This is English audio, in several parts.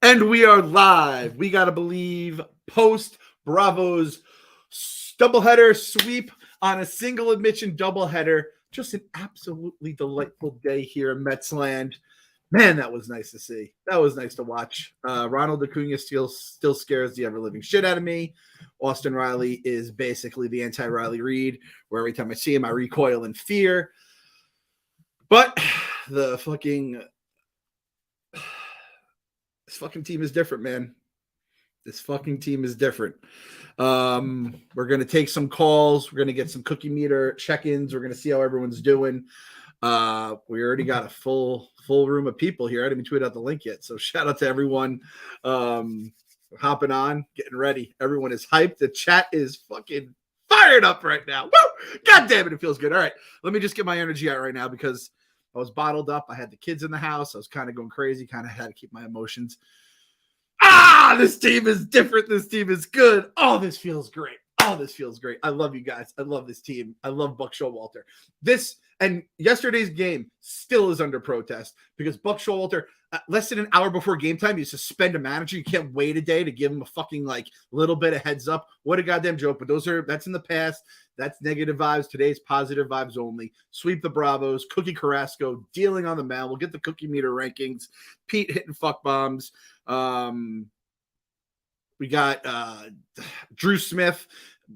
And we are live. We got to believe post Bravo's doubleheader sweep on a single admission doubleheader. Just an absolutely delightful day here in Metsland. Man, that was nice to see. That was nice to watch. Ronald Acuna still scares the ever-living shit out of me. Austin Riley is basically the anti-Riley Reid, where every time I see him, I recoil in fear. But the this fucking team is different, man. This fucking team is different. We're going to take some calls. We're going to get some cookie meter check-ins. We're going to see how everyone's doing. We already got a full room of people here. I didn't even tweet out the link yet. So shout out to everyone hopping on, getting ready. Everyone is hyped. The chat is fucking fired up right now. Woo! God damn it, it feels good. All right, let me just get my energy out right now because I was bottled up. I had the kids in the house. I was kind of going crazy, kind of had to keep my emotions. This team is different. This team is good. Oh, this feels great. Oh, this feels great. I love you guys. I love this team. I love Buck Showalter. This and yesterday's game still is under protest because Buck Showalter, less than an hour before game time, you suspend a manager. You can't wait a day to give him a fucking little bit of heads up. What a goddamn joke. But that's in the past. That's negative vibes. Today's positive vibes only. Sweep the Bravos. Cookie Carrasco dealing on the mound. We'll get the cookie meter rankings. Pete hitting fuck bombs. We got Drew Smith,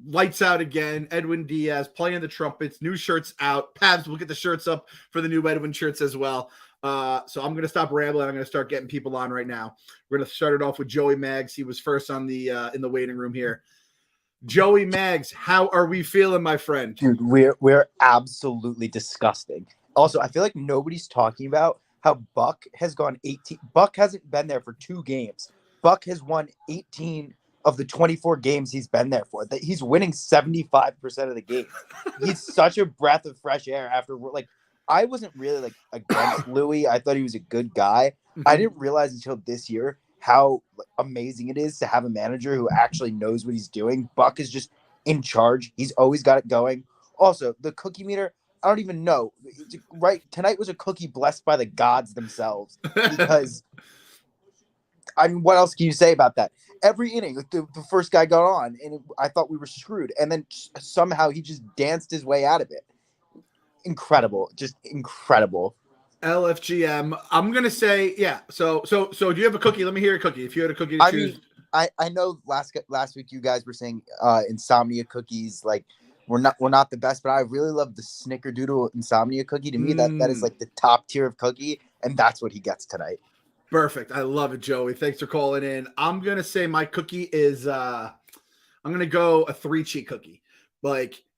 lights out again. Edwin Diaz playing the trumpets. New shirts out. Pabs, we'll get the shirts up for the new Edwin shirts as well. So I'm going to stop rambling. I'm going to start getting people on right now. We're going to start it off with Joey Maggs. He was first on the in the waiting room here. Joey Maggs, how are we feeling, my friend? Dude, we're absolutely disgusting. Also, I feel like nobody's talking about how Buck has gone 18. Buck hasn't been there for 2 games. Buck has won 18 of the 24 games he's been there for. That he's winning 75% of the game. He's such a breath of fresh air after I wasn't really against Louis. I thought he was a good guy. I didn't realize until this year how amazing it is to have a manager who actually knows what he's doing. Buck is just in charge. He's always got it going. Also, the cookie meter, I don't even know. Right, tonight was a cookie blessed by the gods themselves because I mean, what else can you say about that? Every inning, the first guy got on, and I thought we were screwed. And then somehow he just danced his way out of it. Incredible. Just incredible. LFGM. I'm going to say, yeah. So do you have a cookie? Let me hear a cookie. If you had a cookie to choose. I know last week you guys were saying insomnia cookies, we're not the best, but I really love the Snickerdoodle insomnia cookie. To me, that is the top tier of cookie, and that's what he gets tonight. Perfect. I love it, Joey. Thanks for calling in. I'm going to say my cookie is I'm going to go a 3-cheat cookie.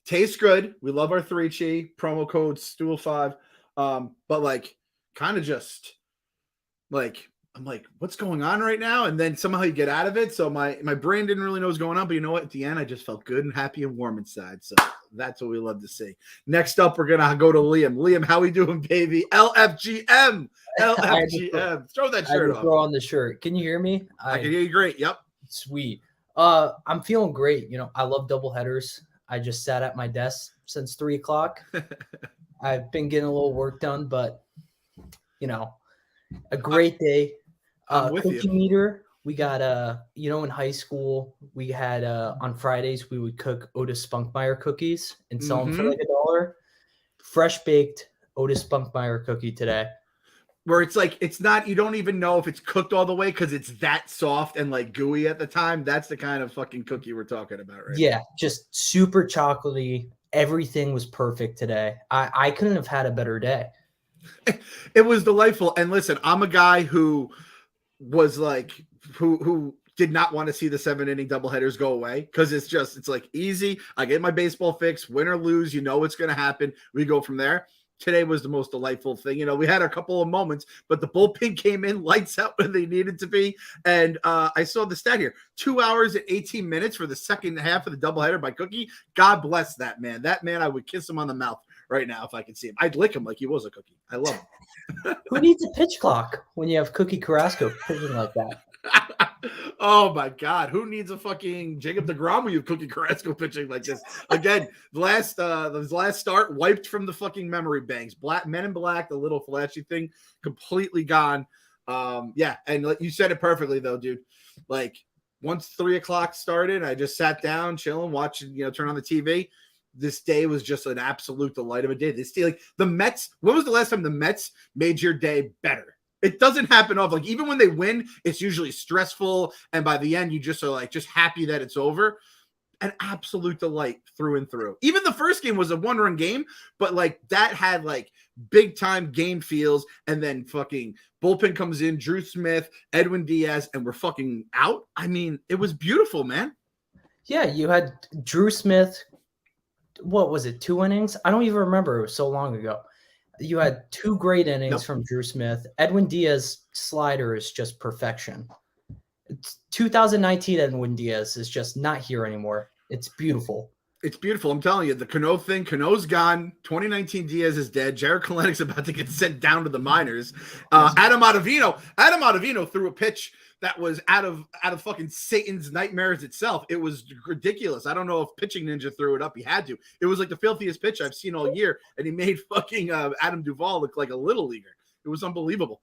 Tastes good. We love our 3-cheat. Promo code STOOL5. But kind of just I'm what's going on right now? And then somehow you get out of it. So my brain didn't really know what's going on. But you know what? At the end, I just felt good and happy and warm inside. So that's what we love to see. Next up, we're going to go to Liam. Liam, how we doing, baby? LFGM. LFGM. Throw that shirt off. Throw on the shirt. Can you hear me? I can hear you great. Yep. Sweet. I'm feeling great. I love double headers. I just sat at my desk since 3 o'clock. I've been getting a little work done, but a great day. Cookie meter. We got in high school we had on Fridays we would cook Otis Spunkmeyer cookies and sell them for $1. Fresh baked Otis Spunkmeyer cookie today. Where it's not, you don't even know if it's cooked all the way because it's that soft and gooey at the time. That's the kind of fucking cookie we're talking about, right? Yeah, just super chocolatey. Everything was perfect today. I couldn't have had a better day. It was delightful. And listen, I'm a guy who was who did not want to see the 7-inning doubleheaders go away because it's easy. I get my baseball fix, win or lose. You know what's going to happen. We go from there. Today was the most delightful thing. We had a couple of moments, but the bullpen came in lights out when they needed to be. And I saw the stat here, 2 hours and 18 minutes for the second half of the doubleheader by Cookie. God bless that man. That man, I would kiss him on the mouth right now if I could see him. I'd lick him like he was a cookie. I love him. Who needs a pitch clock when you have Cookie Carrasco pitching like that? Oh my God! Who needs a fucking Jacob deGrom when you have Cookie Carrasco pitching like this? Again, the last start wiped from the fucking memory banks. Men in Black, the little flashy thing, completely gone. Yeah, and like you said it perfectly though, dude. Like once 3 o'clock started, I just sat down, chilling, watching, turn on the TV. This day was just an absolute delight of a day. This day, like the Mets. When was the last time the Mets made your day better? It doesn't happen often. Like even when they win, it's usually stressful, and by the end, you just are like just happy that it's over. An absolute delight through and through. Even the first game was a 1-run game, but like that had like big time game feels. And then fucking bullpen comes in, Drew Smith, Edwin Diaz, and we're fucking out. I mean, it was beautiful, man. Yeah, you had Drew Smith. What was it? 2 innings? I don't even remember. It was so long ago. You had 2 great innings from Drew Smith. Edwin Diaz slider is just perfection. 2019 Edwin Diaz is just not here anymore. It's beautiful. It's beautiful. I'm telling you, the Canoe thing, Canoe's gone. 2019 Diaz is dead. Jared Kalenic's about to get sent down to the minors. Adam Ottavino threw a pitch that was out of fucking Satan's nightmares itself. It was ridiculous. I don't know if Pitching Ninja threw it up. He had to. It was like the filthiest pitch I've seen all year, and he made fucking Adam Duvall look like a little leaguer. It was unbelievable.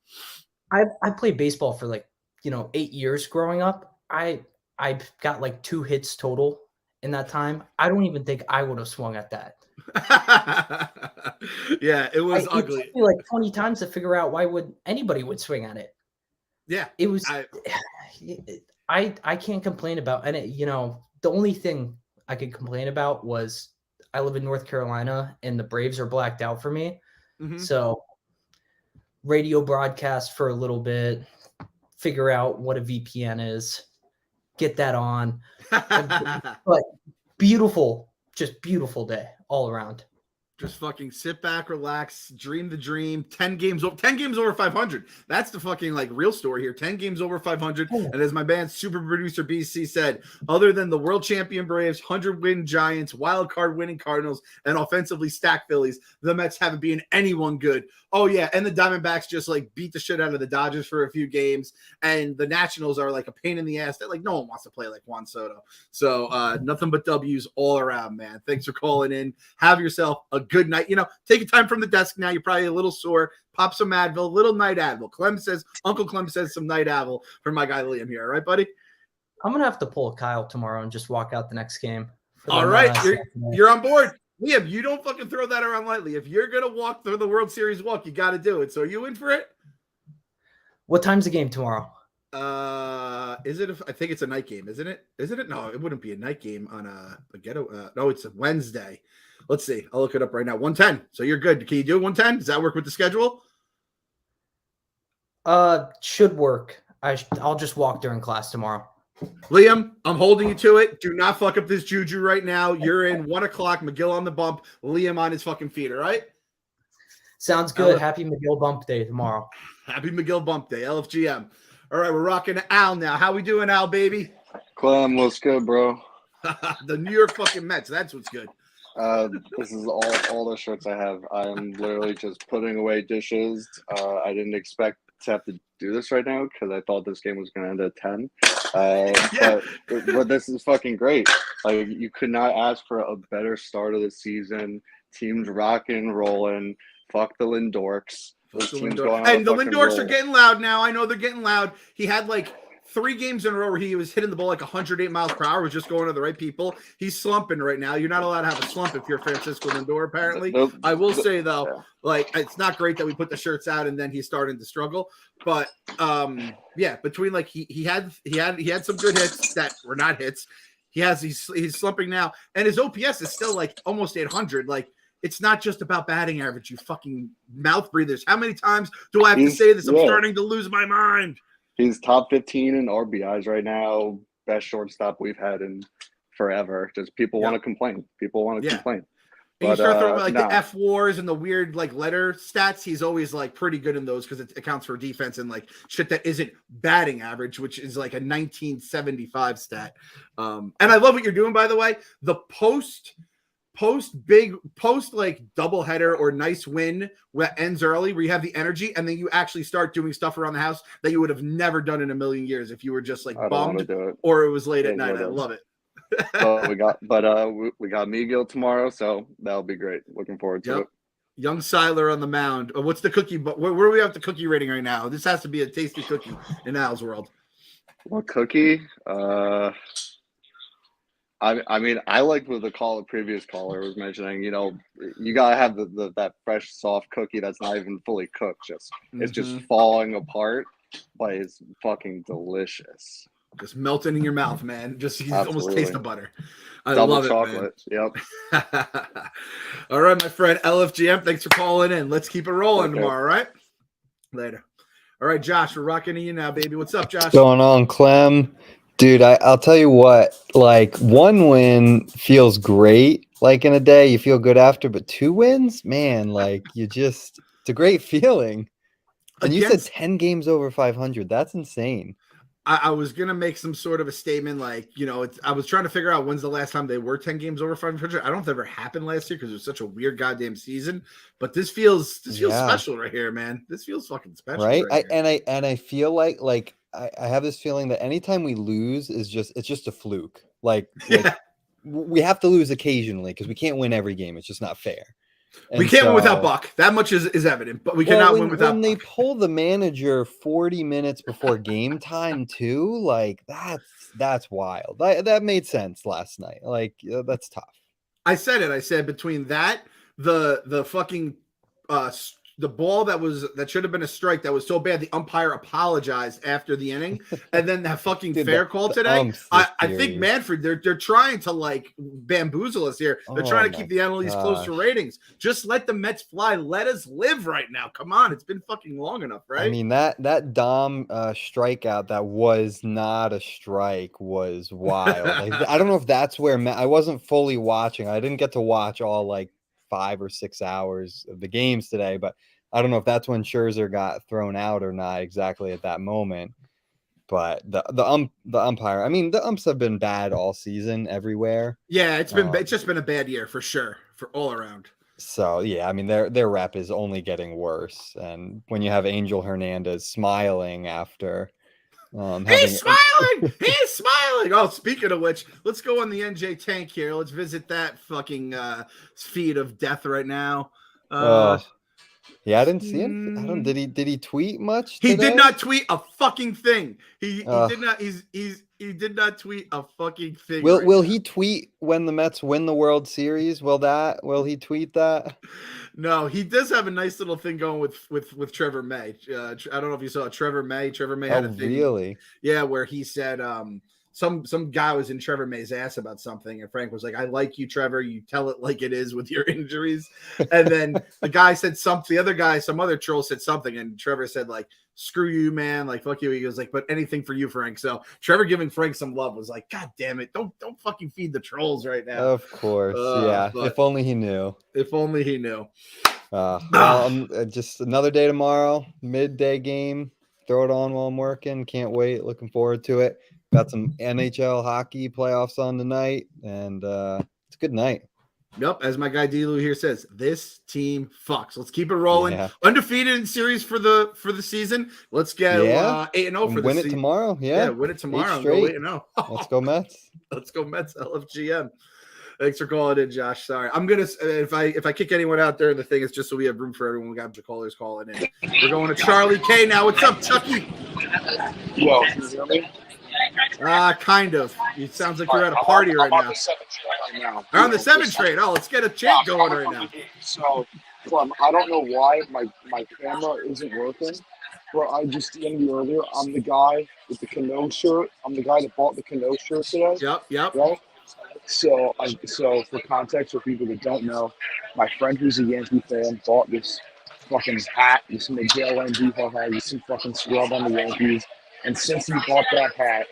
I played baseball for 8 years growing up. I got 2 hits total in that time. I don't even think I would have swung at that. Yeah, it was ugly. It took me 20 times to figure out why anybody would swing at it. Yeah, it was. I can't complain about, and the only thing I could complain about was I live in North Carolina and the Braves are blacked out for me. Mm-hmm. So radio broadcast for a little bit, figure out what a VPN is, get that on. But beautiful, just beautiful day all around. Just fucking sit back, relax, dream the dream. 10 games over 500. That's the fucking real story here. 10 games over 500. And as my band's super producer BC said, other than the world champion Braves, 100-win Giants, wild card winning Cardinals, and offensively stacked Phillies, the Mets haven't been anyone good. Oh yeah, and the Diamondbacks just beat the shit out of the Dodgers for a few games, and the Nationals are a pain in the ass. That no one wants to play like Juan Soto. So nothing but W's all around, man. Thanks for calling in. Have yourself a good night. Take a time from the desk now. You're probably a little sore. Pop some Advil, little night Advil. Uncle Clem says some night Advil for my guy Liam here. All right, buddy? I'm going to have to pull a Kyle tomorrow and just walk out the next game. All right. You're on board. Liam, you don't fucking throw that around lightly. If you're going to walk through the World Series walk, you got to do it. So are you in for it? What time's the game tomorrow? Is it? I think it's a night game, isn't it? Isn't it? No, it wouldn't be a night game on a ghetto. No, it's a Wednesday. Let's see. I'll look it up right now. 1:10. So you're good. Can you do 1:10? Does that work with the schedule? Should work. I'll just walk during class tomorrow. Liam, I'm holding you to it. Do not fuck up this juju right now. You're in 1 o'clock. McGill on the bump. Liam on his fucking feet. All right. Sounds good. Happy McGill bump day tomorrow. Happy McGill bump day. LFGM. All right, we're rocking Al now. How we doing, Al, baby? Clem, what's good, bro? The New York fucking Mets. That's what's good. This is all the shirts I have. I'm literally just putting away dishes. I didn't expect to have to do this right now because I thought this game was going to end at 10. Yeah. But this is fucking great. You could not ask for a better start of the season. Teams rocking, rolling. Fuck the Lindorks. And the Lindorks are getting loud now. I know they're getting loud. He had 3 games in a row where he was hitting the ball 108 miles per hour, was just going to the right people. He's slumping right now. You're not allowed to have a slump if you're Francisco Lindor, apparently. I will say, though, it's not great that we put the shirts out and then he's starting to struggle. But, yeah, between, he had some good hits that were not hits. He's slumping now. And his OPS is still, almost 800. It's not just about batting average, you fucking mouth breathers. How many times do I have to say this? I'm starting to lose my mind. He's top 15 in RBIs right now. Best shortstop we've had in forever. Just people want to complain. People want to complain. And you start throwing the F wars and the weird letter stats. He's always pretty good in those because it accounts for defense and shit that isn't batting average, which is a 1975 stat. And I love what you're doing, by the way. The post doubleheader or nice win that ends early where you have the energy and then you actually start doing stuff around the house that you would have never done in a million years if you were just bummed or it was late at night. I love it. So we got Miguel tomorrow, so that'll be great. Looking forward to it. Young Seiler on the mound. What's the cookie? But where are we at the cookie rating right now? This has to be a tasty cookie in Al's world. What cookie? I mean, I like what the previous caller was mentioning. You know, you gotta have that fresh, soft cookie that's not even fully cooked. It's just falling apart, but it's fucking delicious. Just melting in your mouth, man. Just you almost taste the butter. I Double love chocolate. It, man. Yep. All right, my friend LFGM. Thanks for calling in. Let's keep it rolling tomorrow. All right. Later. All right, Josh. We're rocking to you now, baby. What's up, Josh? What's going on, Clem? Dude, I'll tell you what. Like, one win feels great. Like in a day, you feel good after, but 2 wins, man. Like it's a great feeling. And you said 10 games over 500. That's insane. I was going to make some sort of a statement like, you know, I was trying to figure out when's the last time they were 10 games over 500. I don't know if that ever happened last year because it was such a weird goddamn season. But this feels special right here, man. This feels fucking special. Right? I feel like I have this feeling that anytime we lose it's just a fluke. Like we have to lose occasionally because we can't win every game. It's just not fair. And we can't win without Buck. That much is evident, but we cannot win without when they pull the manager 40 minutes before game time too, like that's wild. That made sense last night. Like that's tough. I said it. I said between that, the fucking the ball that should have been a strike that was so bad the umpire apologized after the inning, and then that fucking fair call today. I think Manfred they're trying to like bamboozle us here. They're trying to keep the analysts close to ratings. Just let the Mets fly. Let us live right now. Come on, it's been fucking long enough, right? I mean that Dom strikeout that was not a strike was wild. Like, I don't know if that's where I wasn't fully watching. I didn't get to watch all like 5 or 6 hours of the games today, but I don't know if that's when Scherzer got thrown out or not exactly at that moment. But the umpire, I mean, the umps have been bad all season everywhere. Yeah, it's just been a bad year for sure, for all around. So yeah, I mean their rep is only getting worse, and when you have Angel Hernandez smiling after. He's smiling. He's smiling. Oh, speaking of which, let's go on the NJ tank here. Let's visit that fucking feed of death right now. Yeah, I didn't see it. Did he tweet much today? He did not tweet a fucking thing. He did not. He did not tweet a fucking thing. Will he tweet when the Mets win the World Series? Will he tweet that? No, he does have a nice little thing going with Trevor May. I don't know if you saw Trevor May. Trevor May had a thing. Really? Yeah, where he said some guy was in Trevor May's ass about something, and Frank was like, "I like you, Trevor. You tell it like it is with your injuries." And then the guy said something. The other guy, some other troll said something, and Trevor said like, "Screw you, man. Like fuck you." He goes like, "But anything for you, Frank." So Trevor giving Frank some love was like, "God damn it, don't fucking feed the trolls right now." Of course, yeah. If only he knew. If only he knew. Just another day tomorrow, midday game. Throw it on while I'm working. Can't wait. Looking forward to it. Got some NHL hockey playoffs on tonight, and it's a good night. Yep, as my guy D-Lou here says, this team fucks. Let's keep it rolling. Yeah. Undefeated in series for the season. Let's get 8-0 for win it tomorrow. Yeah, win it tomorrow. 8-0. Let's go Mets. Let's go Mets. LFGM. Thanks for calling in, Josh. Sorry, I'm gonna if I kick anyone out there, the thing is just so we have room for everyone. We got the callers calling in. We're going to Charlie K now. What's up, Chucky? Yo, can you hear me? Kind of. It sounds like you're at a party right now. We're on the 7 trade. Oh, let's get a chant going right now. So, Clem, I don't know why my camera isn't working. But I just DM'd you earlier. I'm the guy with the Canoe shirt. I'm the guy that bought the Canoe shirt today. Yep. Right? So for context, for people that don't know, my friend who's a Yankee fan bought this fucking hat. This Miguel Andujar hat. He's some fucking scrub on the Yankees. And since he bought that hat,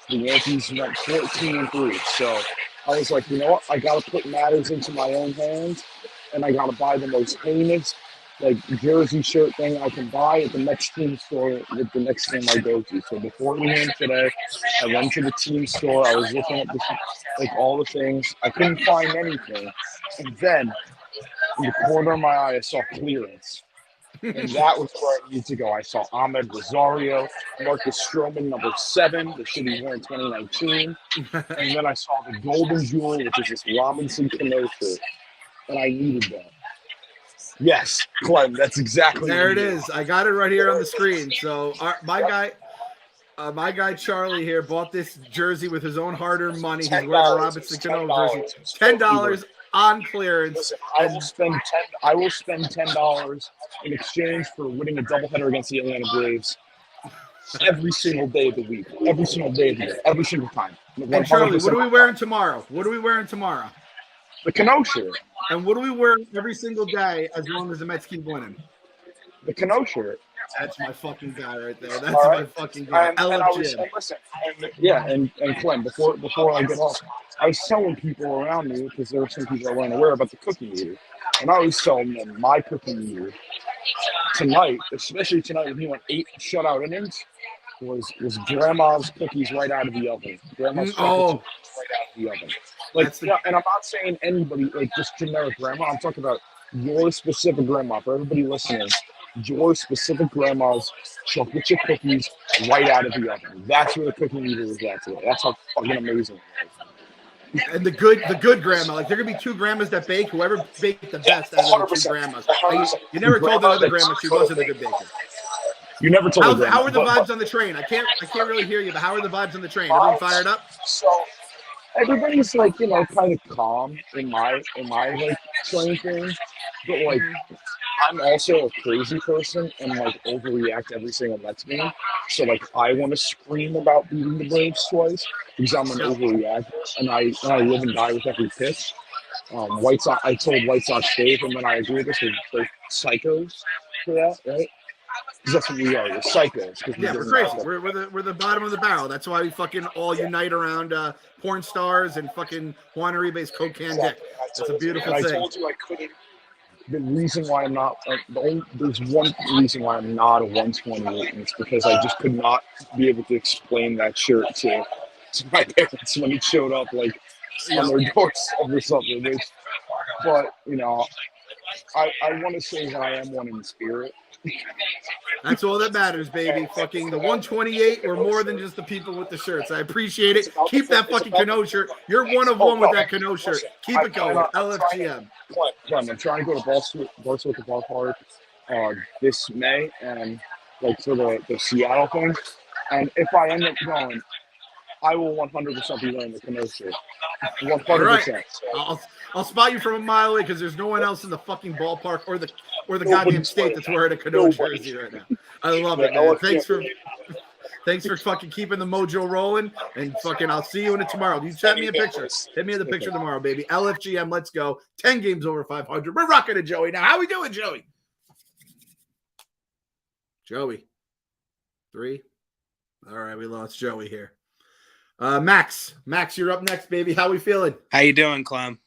the Yankees went 14-3. So I was like, you know what? I got to put matters into my own hands, and I got to buy the most heinous, like, jersey shirt thing I can buy at the next team store with the next team I go to. So before the game today, I went to the team store. I was looking at all the things. I couldn't find anything. And then in the corner of my eye, I saw clearance. And that was where I needed to go. I saw Ahmed Rosario, Marcus Stroman, number 7, the shit he wore in 2019. And then I saw the Golden Jewel, which is this Robinson Canoe shirt. And I needed that. Yes, Clem. That's exactly There what it he is. I got it right here on the screen. So my guy Charlie here bought this jersey with his own hard-earned money. He's wearing a Robinson Cano jersey. $10 on clearance. Listen, I will spend $10 in exchange for winning a doubleheader against the Atlanta Braves every single day of the week, every single day of the year, every single time. And Charlie, what are we wearing tomorrow? What are we wearing tomorrow? The Canoe shirt. And what do we wear every single day as long as the Mets keep winning? The Canoe shirt. That's my fucking guy right there. That's my fucking guy. And Clem, before I get off, I was telling people around me, because there were some people that weren't aware about the cookie meter, and I was telling them my cookie meter tonight, especially tonight when he went 8 shutout innings, was grandma's cookies right out of the oven. Grandma's cookies right out of the oven. And I'm not saying anybody, like just generic grandma. I'm talking about your specific grandma. For everybody listening, your specific grandma's chocolate chip cookies right out of the oven. That's where the cookie meter was at today. That's how fucking amazing it is. And the good grandma, like there could be 2 grandmas that bake. Whoever baked the best out of the 2 grandmas. You never told the other grandma she wasn't a good baker. You never told her. How are the vibes on the train? I can't really hear you, but how are the vibes on the train? Everyone fired up? So everybody's like, kind of calm in my like train thing. But like I'm also a crazy person and like overreact to every single Mets game. So like I want to scream about beating the Braves twice because I'm an overreactor and I live and die with every pitch. White Sox, I told White Sox Dave, and then I agree with this. We're psychos for that, right? Because that's what we are. We're psychos. Yeah, we're crazy. We're the bottom of the barrel. That's why we fucking all unite around porn stars and fucking Juan Uribe's cocaine dick. That's a beautiful thing. I told you I couldn't. The reason why I'm not there's one reason why I'm not a 128, and it's because I just could not be able to explain that shirt to my parents when it showed up like on their doorstep or something. But I want to say that I am one in spirit. That's all that matters, baby. Fucking the 128 or more than just the people with the shirts. I appreciate it. Keep that fucking Canoe shirt. You're one of one with that Canoe shirt. Keep it going. LFGM. I'm trying to go to Barstool at the ballpark this May and like for the Seattle thing. And if I end up going, I will 100% be wearing the Canoe shirt. 100%. Right. I'll spot you from a mile away because there's no one else in the fucking ballpark or the goddamn state that's wearing a Canoe jersey right now. I love it, man. Thanks for fucking keeping the mojo rolling, and fucking I'll see you in it tomorrow. You send me a picture. Hit me in the picture tomorrow, baby. LFGM, let's go. 10 games over 500. We're rocking it, Joey. Now, how we doing, Joey? Joey. 3. All right, we lost Joey here. Max, you're up next, baby. How we feeling? How you doing, Clem?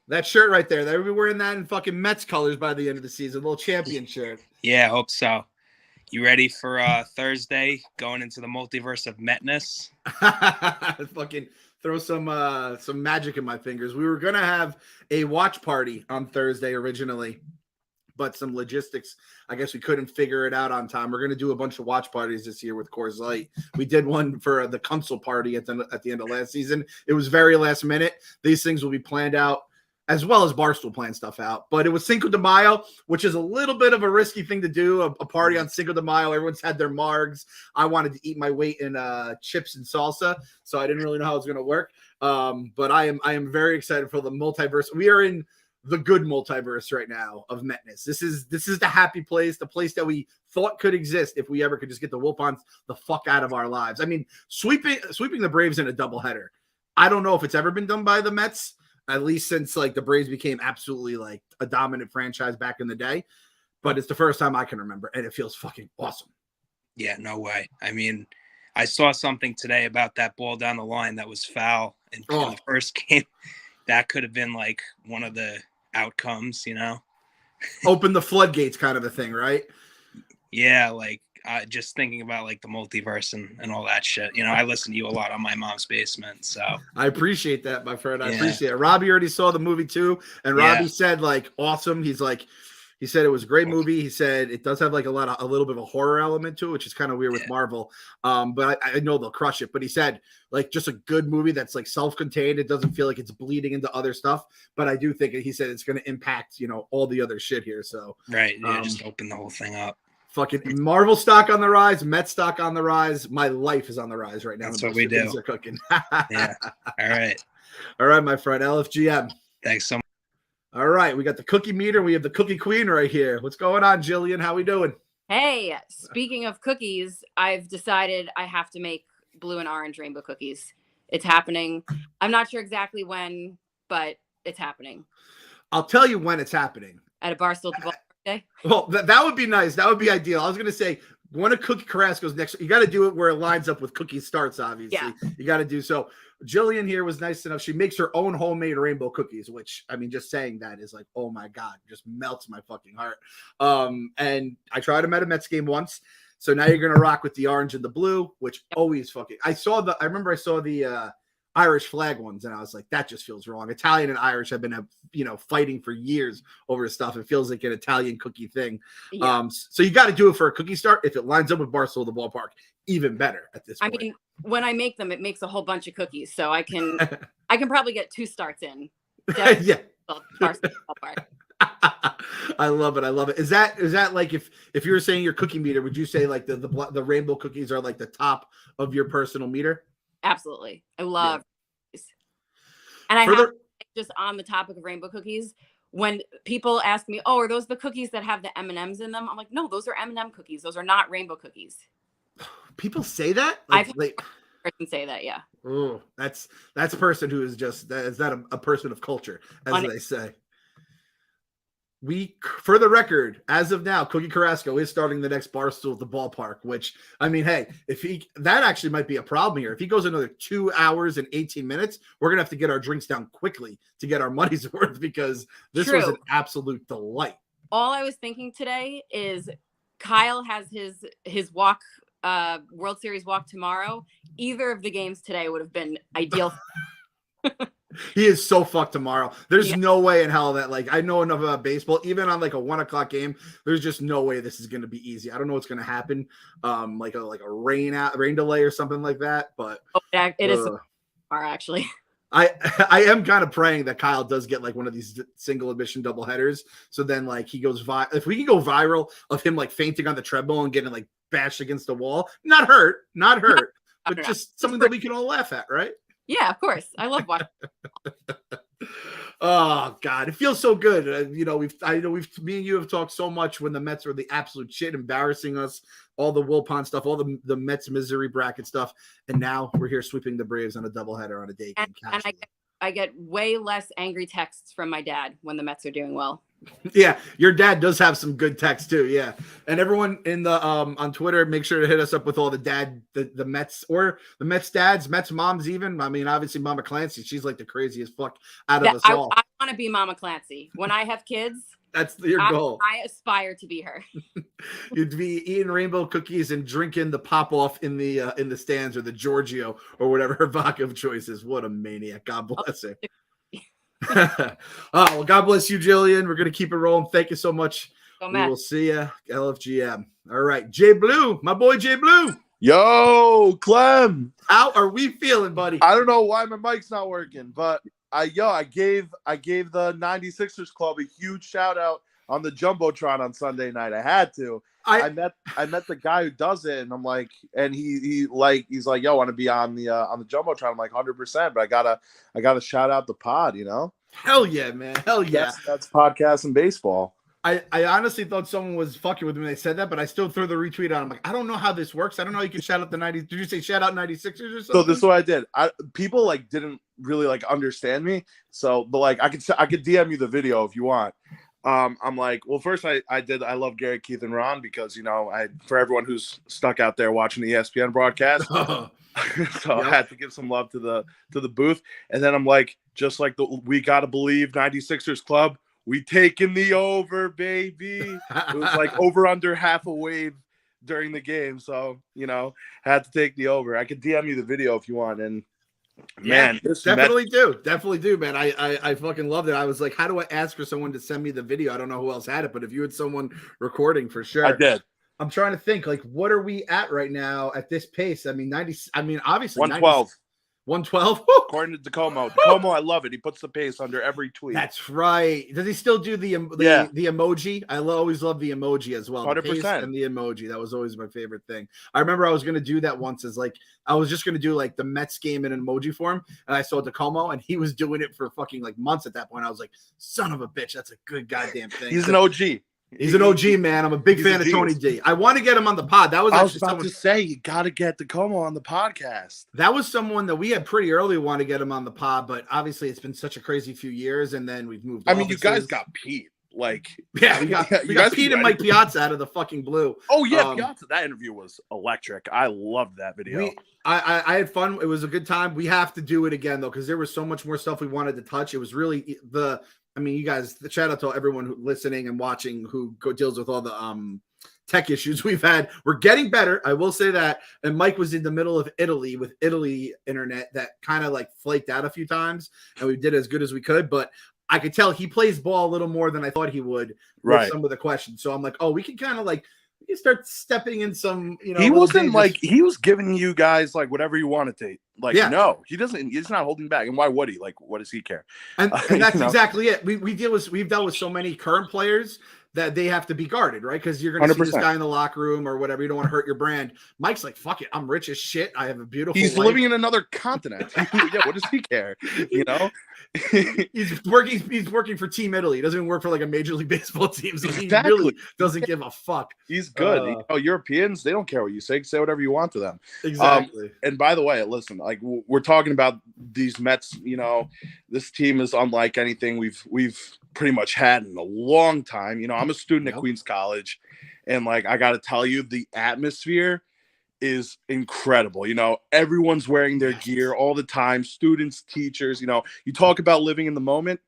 That shirt right there. They'll be wearing that in fucking Mets colors by the end of the season. A little champion shirt. Yeah, I hope so. You ready for Thursday going into the multiverse of Metness? Fucking throw some magic in my fingers. We were gonna have a watch party on Thursday originally, but some logistics, I guess we couldn't figure it out on time. We're gonna do a bunch of watch parties this year with Coors Light. We did one for the console party at the end of last season. It was very last minute. These things will be planned out, as well as Barstool planned stuff out. But it was Cinco de Mayo, which is a little bit of a risky thing to do, a party on Cinco de Mayo. Everyone's had their margs. I wanted to eat my weight in chips and salsa, so I didn't really know how it was going to work. But I am very excited for the multiverse. We are in the good multiverse right now of Metness. This is the happy place, the place that we thought could exist if we ever could just get the Wilpons the fuck out of our lives. I mean, sweeping the Braves in a doubleheader. I don't know if it's ever been done by the Mets, at least since like the Braves became absolutely like a dominant franchise back in the day. But it's the first time I can remember, and it feels fucking awesome. Yeah, no way. I mean, I saw something today about that ball down the line that was foul in the first game. That could have been like one of the outcomes, Open the floodgates kind of a thing, right? Yeah, like just thinking about like the multiverse and all that shit. I listen to you a lot on my mom's basement, so I appreciate that, my friend. I appreciate it. Robbie already saw the movie too, and Robbie said like awesome. He's like He said it was a great movie. He said it does have like a little bit of a horror element to it, which is kind of weird with Marvel. But I know they'll crush it. But he said like just a good movie that's like self-contained. It doesn't feel like it's bleeding into other stuff. But I do think he said it's going to impact, all the other shit here. So right, yeah, just open the whole thing up. Fucking Marvel stock on the rise, Met stock on the rise. My life is on the rise right now. That's what we do. Are cooking. Yeah. All right, my friend. LFGM. Thanks so much. All right, we got the cookie meter. We have the cookie queen right here. What's going on, Jillian? How we doing? Hey, speaking of cookies, I've decided I have to make blue and orange rainbow cookies. It's happening. I'm not sure exactly when, but it's happening. I'll tell you when it's happening. At a Barstool birthday? Well, that would be nice. That would be ideal. I was going to say, when a Cookie Carrasco's next, you got to do it where it lines up with Cookie Starts, obviously. Yeah. You got to do so. Jillian here was nice enough. She makes her own homemade rainbow cookies, which, I mean, just saying that is like, oh my God, just melts my fucking heart. And I tried them at a Mets game once. So now you're going to rock with the orange and the blue, which always fucking, I remember I saw the Irish flag ones and I was like, that just feels wrong. Italian and Irish have been, fighting for years over stuff. It feels like an Italian cookie thing. Yeah. So you got to do it for a cookie start. If it lines up with Barstool, the ballpark, even better at this point. I mean, when I make them, it makes a whole bunch of cookies. So I can probably get 2 starts in. Yeah. Barstool ballpark. I love it. I love it. Is that like if you were saying your cookie meter, would you say like the rainbow cookies are like the top of your personal meter? Absolutely. I love cookies. And I have just on the topic of rainbow cookies, when people ask me, "Oh, are those the cookies that have the M&Ms in them?" I'm like, "No, those are M&M cookies. Those are not rainbow cookies." People say that? I've heard a person say that, yeah. Oh, that's a person who is just is that a person of culture, as they say. For the record, as of now, Cookie Carrasco is starting the next Barstool at the ballpark, which, I mean, hey, that actually might be a problem here. If he goes another 2 hours and 18 minutes, we're going to have to get our drinks down quickly to get our money's worth because this was an absolute delight. All I was thinking today is Kyle has his walk, World Series walk tomorrow. Either of the games today would have been ideal. He is so fucked tomorrow. There's no way in hell that, like, I know enough about baseball. Even on like a 1 o'clock game, there's just no way this is going to be easy. I don't know what's going to happen. Like a rain delay or something like that. But it is tomorrow, actually. I am kind of praying that Kyle does get like one of these single admission double headers. So then like he goes if we can go viral of him like fainting on the treadmill and getting like bashed against the wall, not hurt, but just something that we can all laugh at, right? Yeah, of course. I love watching. Oh God, it feels so good. Me and you have talked so much when the Mets were the absolute shit, embarrassing us, all the Wilpons stuff, all the Mets misery bracket stuff, and now we're here sweeping the Braves on a doubleheader on a day game. And I get way less angry texts from my dad when the Mets are doing well. Yeah, your dad does have some good text too. Yeah, and everyone in the on Twitter, make sure to hit us up with all the Mets or the Mets dads, Mets moms. Even I mean, obviously, Mama Clancy, she's like the craziest fuck out of us all. I want to be Mama Clancy when I have kids. That's your goal. I aspire to be her. You'd be eating rainbow cookies and drinking the pop off in the stands or the Giorgio or whatever her vodka of choice is. What a maniac! God bless her. Well, God bless you, Jillian. We're gonna keep it rolling. Thank you so much. We will see you, LFGM. All right, Jay Blue, my boy Jay Blue. Yo, Clem. How are we feeling, buddy? I don't know why my mic's not working, but I gave the 96ers club a huge shout out on the Jumbotron on Sunday night. I had to. I met the guy who does it, and I'm like, and he's like, yo, I want to be on the Jumbotron. I'm like 100%, but I gotta shout out the pod, you know? Hell yeah, man. Hell yeah. That's podcast and baseball. I honestly thought someone was fucking with me when they said that, but I still threw the retweet on. I'm like, I don't know how this works. I don't know how you can shout out the 90. Did you say shout out 96ers or something? So this is what I did. People like didn't really like understand me. So, but like I could DM you the video if you want. I'm like, well, first I love Gary, Keith, and Ron because, you know, for everyone who's stuck out there watching the ESPN broadcast, so I had to give some love to the booth. And then I'm like, just like we gotta believe 96ers club, we taking the over, baby. It was like over under half a wave during the game, so you know, had to take the over. I could DM you the video if you want, and Man, definitely do, man. I fucking loved it. I was like, how do I ask for someone to send me the video? I don't know who else had it, but if you had someone recording, for sure. I did. I'm trying to think, like, what are we at right now at this pace? I mean, obviously 112. 112. According to Tacoma, I love it. He puts the pace under every tweet. That's right. Does he still do the emoji? I always love the emoji as well. 100%. And the emoji. That was always my favorite thing. I remember I was going to do that once as like, I was just going to do like the Mets game in an emoji form. And I saw Tacoma and he was doing it for fucking like months at that point. I was like, son of a bitch. That's a good goddamn thing. He's an OG. He's an OG, man. I'm a big fan of Tony D. I want to get him on the pod. That was I was about to say, you got to get Tacoma on the podcast. That was someone that we had pretty early want to get him on the pod, but obviously it's been such a crazy few years, and then we've moved. I mean, you guys got Pete. Like, yeah, we got Pete and Mike Piazza out of the fucking blue. Oh yeah, Piazza. That interview was electric. I loved that video. I had fun. It was a good time. We have to do it again though, because there was so much more stuff we wanted to touch. It was really I mean, you guys, shout out to everyone who listening and watching who deals with all the tech issues we've had. We're getting better. I will say that. And Mike was in the middle of Italy with Italy internet that kind of like flaked out a few times, and we did as good as we could. But I could tell he plays ball a little more than I thought he would with some of the questions. So I'm like, oh, we can kind of like, we can start stepping in some, he wasn't like, he was giving you guys like whatever you wanted to. Like, no, he doesn't, he's not holding back. And why would he? Like, what does he care? And that's exactly it. We've dealt with so many current players that they have to be guarded, right? Because you're going to see this guy in the locker room or whatever. You don't want to hurt your brand. Mike's like, fuck it. I'm rich as shit. I have a beautiful He's life. living in another continent. Yeah, what does he care? You know? He's working for Team Italy. He doesn't even work for like a Major League Baseball team. So he really doesn't give a fuck. He's good. Europeans, they don't care what you say. Say whatever you want to them. Exactly. And by the way, listen, like we're talking about these Mets, this team is unlike anything we've pretty much had in a long time. I'm a student at Queens College, and like I got to tell you, the atmosphere is incredible. Everyone's wearing their gear all the time. Students, teachers. You talk about living in the moment.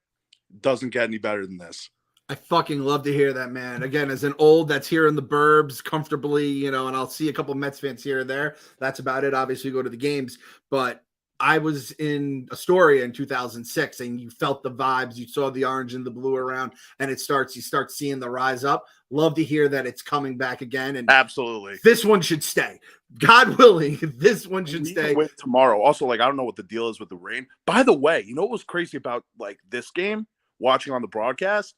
Doesn't get any better than this. I fucking love to hear that, man. Again, as an old that's here in the burbs comfortably, and I'll see a couple Mets fans here and there. That's about it. Obviously, go to the games, but I was in Astoria in 2006, and you felt the vibes. You saw the orange and the blue around, and you start seeing the rise up. Love to hear that it's coming back again. And absolutely, this one should stay. God willing, this one should stay. Win tomorrow. Also, like, I don't know what the deal is with the rain. By the way, you know what was crazy about like this game? Watching on the broadcast.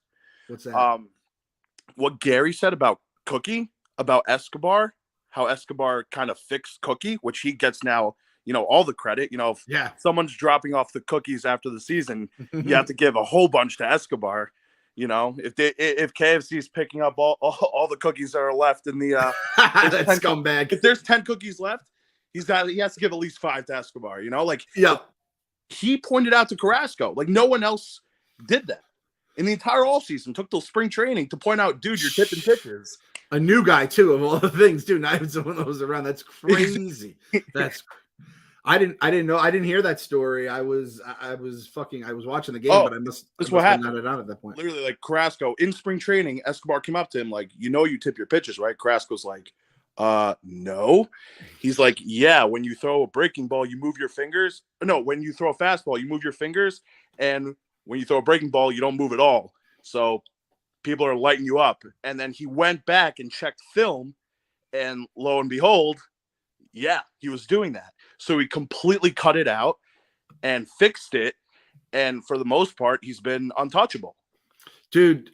What's that? What Gary said about Cookie, about Escobar, how Escobar kind of fixed Cookie, which he gets now. All the credit. If someone's dropping off the cookies after the season, you have to give a whole bunch to Escobar. If KFC is picking up all the cookies that are left in the that scumbag. If there's 10 cookies left, he has to give at least 5 to Escobar. He pointed out to Carrasco, like no one else did that in the entire offseason. Took till spring training to point out, dude, you're tipping pitches. A new guy too, of all the things, dude. Not even someone that was around. That's crazy. I didn't know. I didn't hear that story. I was watching the game, but I must. That's what happened. Not at that point. Literally, like Carrasco in spring training, Escobar came up to him like, you tip your pitches, right? Carrasco's like, no. He's like, yeah. When you throw a breaking ball, you move your fingers. No, when you throw a fastball, you move your fingers, and when you throw a breaking ball, you don't move at all. So people are lighting you up. And then he went back and checked film, and lo and behold, yeah, he was doing that. So he completely cut it out and fixed it. And for the most part, he's been untouchable. Dude,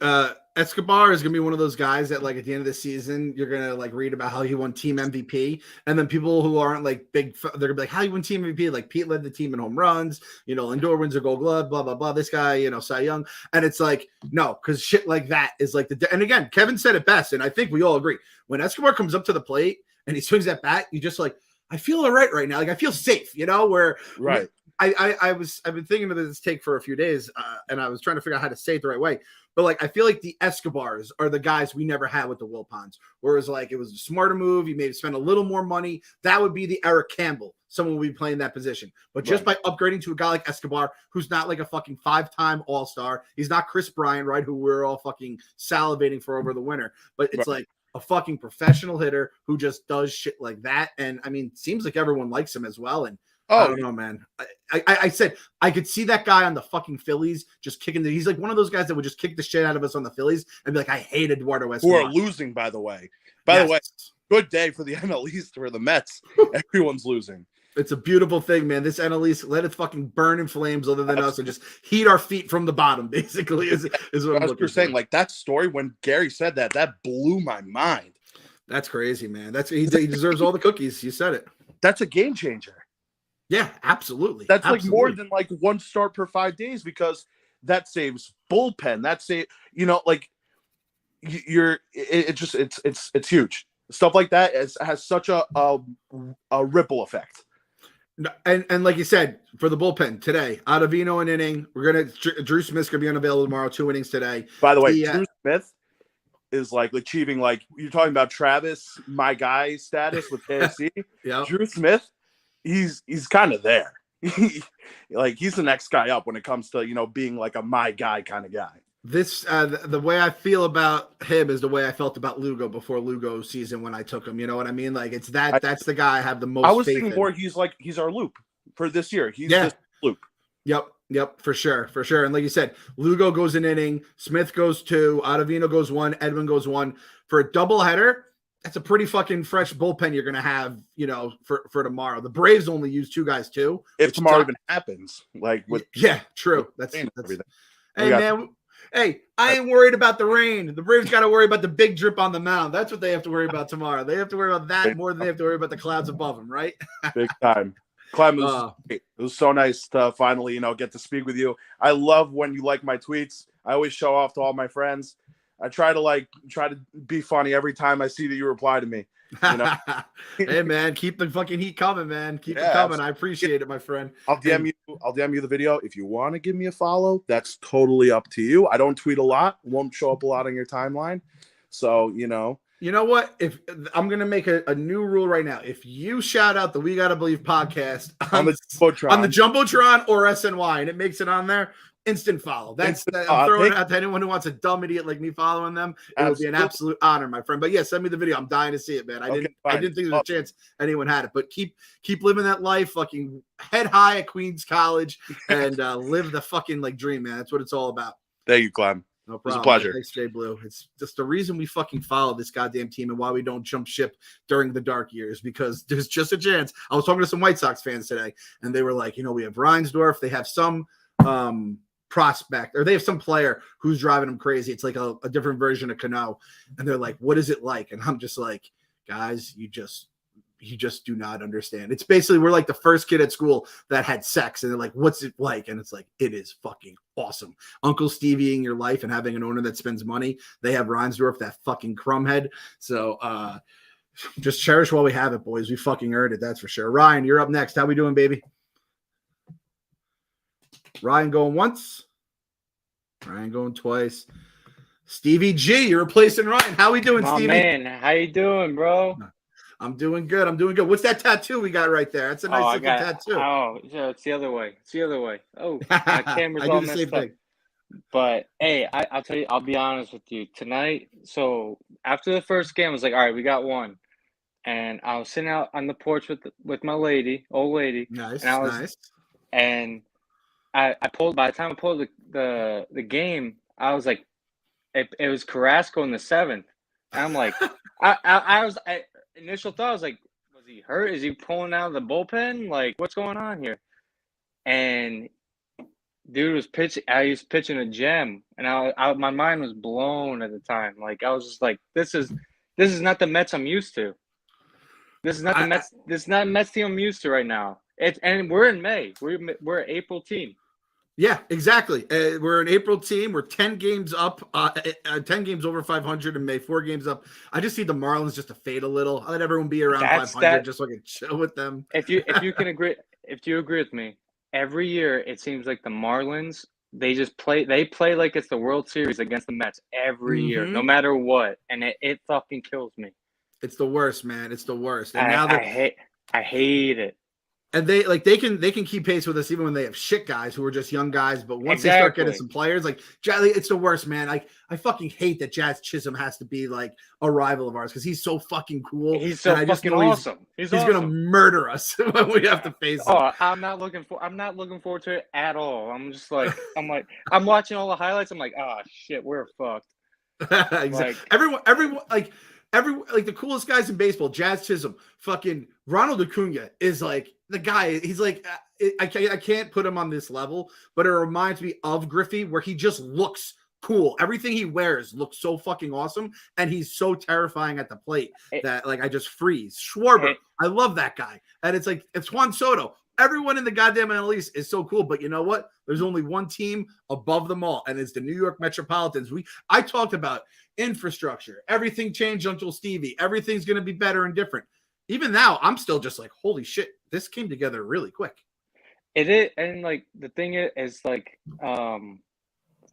Escobar is going to be one of those guys that, like, at the end of the season, you're going to, like, read about how he won team MVP. And then people who aren't, like, big, they're going to be like, how you win team MVP? Like, Pete led the team in home runs. Lindor wins a gold glove, blah, blah, blah. This guy, Cy Young. And it's like, no, because shit like that is like and again, Kevin said it best. And I think we all agree. When Escobar comes up to the plate and he swings that bat, you just like, I feel all right now. Like, I feel safe, where right. I've been thinking of this take for a few days, and I was trying to figure out how to say it the right way. But like, I feel like the Escobars are the guys we never had with the Wilpons. Whereas like, it was a smarter move. You maybe spend a little more money. That would be the Eric Campbell. Someone will be playing that position. But just by upgrading to a guy like Escobar, who's not like a fucking 5-time All-Star. He's not Chris Bryant, right? Who we're all fucking salivating for over the winter. But it's like a fucking professional hitter who just does shit like that. And I mean, seems like everyone likes him as well. And I don't know, man. I said I could see that guy on the fucking Phillies just kicking he's like one of those guys that would just kick the shit out of us on the Phillies and be like, I hate Eduardo Escobar. Who are losing, by the way. By the way, good day for the NL East for the Mets. Everyone's losing. It's a beautiful thing, man. This NL East, let it fucking burn in flames other than us and just heat our feet from the bottom, basically, is what I'm looking for. Saying. Like, that story, when Gary said that blew my mind. That's crazy, man. He deserves all the cookies. You said it. That's a game changer. Yeah, absolutely. That's like more than like one start per 5 days, because that saves bullpen. That saves, like it's huge. Stuff like that has such a ripple effect. And like you said, for the bullpen today, Ottavino an inning. Drew Smith's gonna be unavailable tomorrow. 2 innings today. By the way, Drew Smith is like achieving, like, you're talking about Travis, my guy status with KFC. Yeah, Drew Smith, he's kind of there. Like, he's the next guy up when it comes to being like a my guy kind of guy. This the way I feel about him is the way I felt about Lugo before Lugo season when I took him. You know what I mean? Like, it's that's the guy I have the most. I was faith thinking in. more. He's our loop for this year. He's this loop. Yep, for sure. And like you said, Lugo goes an inning, Smith goes 2, Ottavino goes 1, Edwin goes 1 for a doubleheader. That's a pretty fucking fresh bullpen you're gonna have, for tomorrow. The Braves only use 2 guys too. If tomorrow even happens, like with true. That's everything. Hey man. Hey, I ain't worried about the rain. The Braves got to worry about the big drip on the mound. That's what they have to worry about tomorrow. They have to worry about that more than they have to worry about the clouds above them, right? Big time. Clem, it was so nice to finally, get to speak with you. I love when you like my tweets. I always show off to all my friends. I try to be funny every time I see that you reply to me. Hey man, keep the fucking heat coming, man. Keep it coming. I appreciate it, my friend. I'll DM you the video. If you want to give me a follow, that's totally up to you. I don't tweet a lot, won't show up a lot on your timeline. So, You know what? If I'm gonna make a new rule right now. If you shout out the We Gotta Believe podcast on the Jumbotron or SNY and it makes it on there, instant follow. I'm throwing it out to anyone who wants a dumb idiot like me following them. It would be an absolute honor, my friend. But yeah, send me the video. I'm dying to see it, man. I didn't think there was a chance anyone had it. But keep living that life, fucking head high at Queens College and live the fucking dream, man. That's what it's all about. Thank you, Clem. No problem. It's a pleasure. Thanks, Jay Blue. It's just the reason we fucking follow this goddamn team and why we don't jump ship during the dark years, because there's just a chance. I was talking to some White Sox fans today, and they were like, we have Reinsdorf. They have some prospect, or they have some player who's driving them crazy. It's like a different version of Canoe. And they're like, what is it like? And I'm just like, guys, you just do not understand. It's basically, we're like the first kid at school that had sex, and they're like, what's it like? And it's like, it is fucking awesome. Uncle Stevie in your life and having an owner that spends money. They have Reinsdorf, that fucking crumbhead. So just cherish while we have it, boys. We fucking earned it, that's for sure. Ryan, you're up next. How we doing, baby? Ryan going once. Ryan going twice. Stevie G, you're replacing Ryan. How we doing, Stevie? Man, how you doing, bro? I'm doing good. What's that tattoo we got right there? That's a nice looking tattoo. Oh, yeah, it's the other way. Oh, my camera's all messed up. But hey, I'll tell you, I'll be honest with you. Tonight, so after the first game, I was like, all right, we got one. And I was sitting out on the porch with my old lady. Nice, nice. And I pulled, by the time I pulled the game, I was like, it was Carrasco in the 7th. And I'm like, initial thought, I was like, was he hurt? Is he pulling out of the bullpen? Like, what's going on here? And dude was pitching. He was pitching a gem, and my mind was blown at the time. Like, I was just like, this is not the Mets I'm used to. This is not the Mets. This is not Mets team I'm used to right now. And we're in May. We're an April team. Yeah, exactly. We're an April team. We're 10 games up, 10 games over 500 in May, 4 games up. I just need the Marlins just to fade a little. I let everyone be around 500 just so I can chill with them. If you agree with me, every year it seems like the Marlins, they play like it's the World Series against the Mets every year, no matter what, and it fucking kills me. It's the worst, man. It's the worst. And I hate it. And they can keep pace with us even when they have shit guys who are just young guys. But once they start getting some players, like it's the worst, man. I fucking hate that Jazz Chisholm has to be like a rival of ours because he's so fucking cool. He's so fucking awesome. He's gonna murder us when we have to face him. Oh, I'm not looking forward to it at all. I'm watching all the highlights. I'm like, oh shit, we're fucked. Exactly. Everyone like the coolest guys in baseball, Jazz Chisholm, fucking Ronald Acuna is like the guy. He's like, I can't put him on this level, but it reminds me of Griffey, where he just looks cool. Everything he wears looks so fucking awesome, and he's so terrifying at the plate that like I just freeze. Schwarber, I love that guy, and it's Juan Soto. Everyone in the goddamn NL East is so cool, but you know what? There's only one team above them all, and it's the New York Metropolitans. I talked about infrastructure. Everything changed, Uncle Stevie. Everything's going to be better and different. Even now, I'm still just like, holy shit, this came together really quick. It is, and like the thing is like,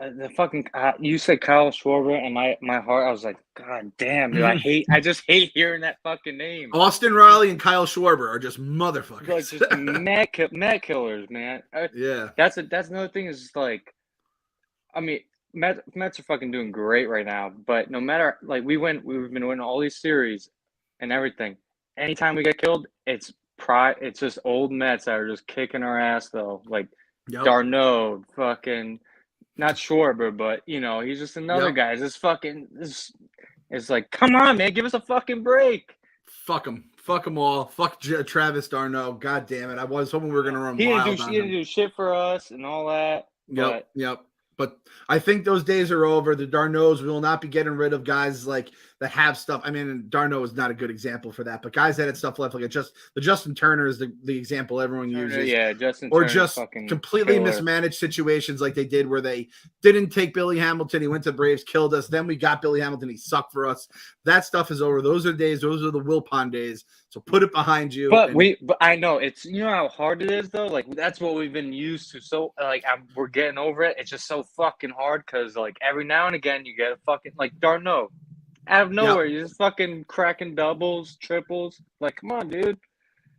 the fucking you said Kyle Schwarber, and my heart, I was like, God damn, dude, I just hate hearing that fucking name. Austin Riley and Kyle Schwarber are just motherfuckers. Like just mad killers, man. Yeah, that's another thing is just like, I mean, Mets are fucking doing great right now, but no matter like we've been winning all these series and everything. Anytime we get killed, it's just old Mets that are just kicking our ass though. Like Darno, fucking not Schwarber, but you know, he's just another guy. It's like, come on, man, give us a fucking break. Fuck them all. Fuck Travis Darno. God damn it. I was hoping we were gonna run wild on him. He didn't do shit for us and all that. Yep. But I think those days are over. The Darnos will not be getting rid of guys like that have stuff. I mean, Darno is not a good example for that, but guys that had stuff left, like the Justin Turner is the example everyone uses. Yeah, Justin or Turner just completely mismanaged situations like they did where they didn't take Billy Hamilton. He went to the Braves, killed us. Then we got Billy Hamilton. He sucked for us. That stuff is over. Those are days. Those are the Wilpons days. So put it behind you. But I know it's, you know how hard it is though. Like that's what we've been used to. So like we're getting over it. It's just so fucking hard because like every now and again you get a fucking like Darno out of nowhere. You're just fucking cracking doubles, triples. Like come on, dude.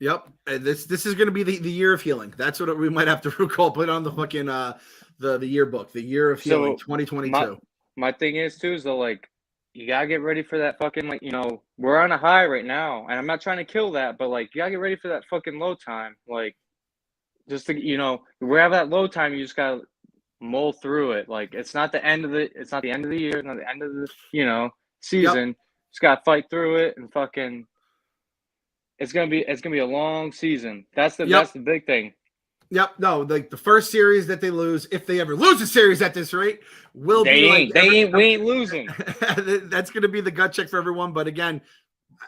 Yep. This is going to be the year of healing. That's what we might have to recall. Put on the fucking the yearbook, the year of healing, 2022. My thing is too is though like. You gotta get ready for that fucking, like, you know, we're on a high right now, and I'm not trying to kill that, but like, you gotta get ready for that fucking low time. Like, just to, you know, we have that low time, you just gotta mull through it. Like, it's not the end of the year, it's not the end of the, you know, season. Yep. Just gotta fight through it and fucking. It's gonna be a long season. That's the big thing. Yep. No, like the first series that they lose, if they ever lose a series at this rate, we ain't losing. That's going to be the gut check for everyone. But again,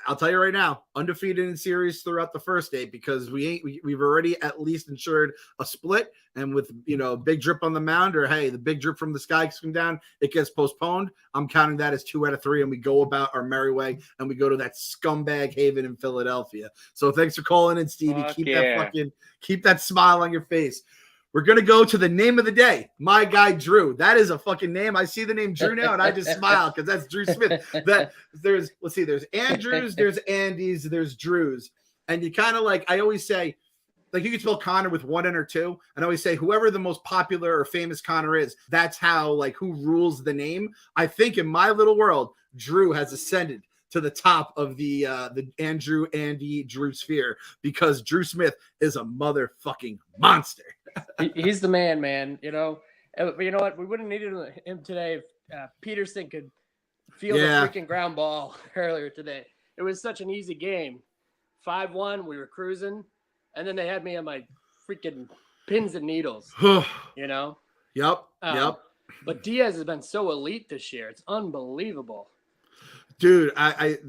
I'll tell you right now, undefeated in series throughout the first day because we've already at least ensured a split. And with, you know, big drip on the mound or, hey, the big drip from the sky comes down, it gets postponed. I'm counting that as 2 out of 3, and we go about our merry way, and we go to that scumbag haven in Philadelphia. So thanks for calling in, Stevie. Keep that smile on your face. We're going to go to the name of the day. My guy, Drew. That is a fucking name. I see the name Drew now, and I just smile because that's Drew Smith. There's Andrews, there's Andys, there's Drews. And you kind of like, I always say, like you can spell Connor with 1 N or 2. And I always say whoever the most popular or famous Connor is, that's how, like, who rules the name. I think in my little world, Drew has ascended to the top of the Andrew, Andy, Drew sphere because Drew Smith is a motherfucking monster. He's the man. You know what? We wouldn't needed him today if Peterson could feel the freaking ground ball earlier today. It was such an easy game. 5-1, we were cruising, and then they had me on my freaking pins and needles. You know? Yep. But Diaz has been so elite this year. It's unbelievable. Dude, I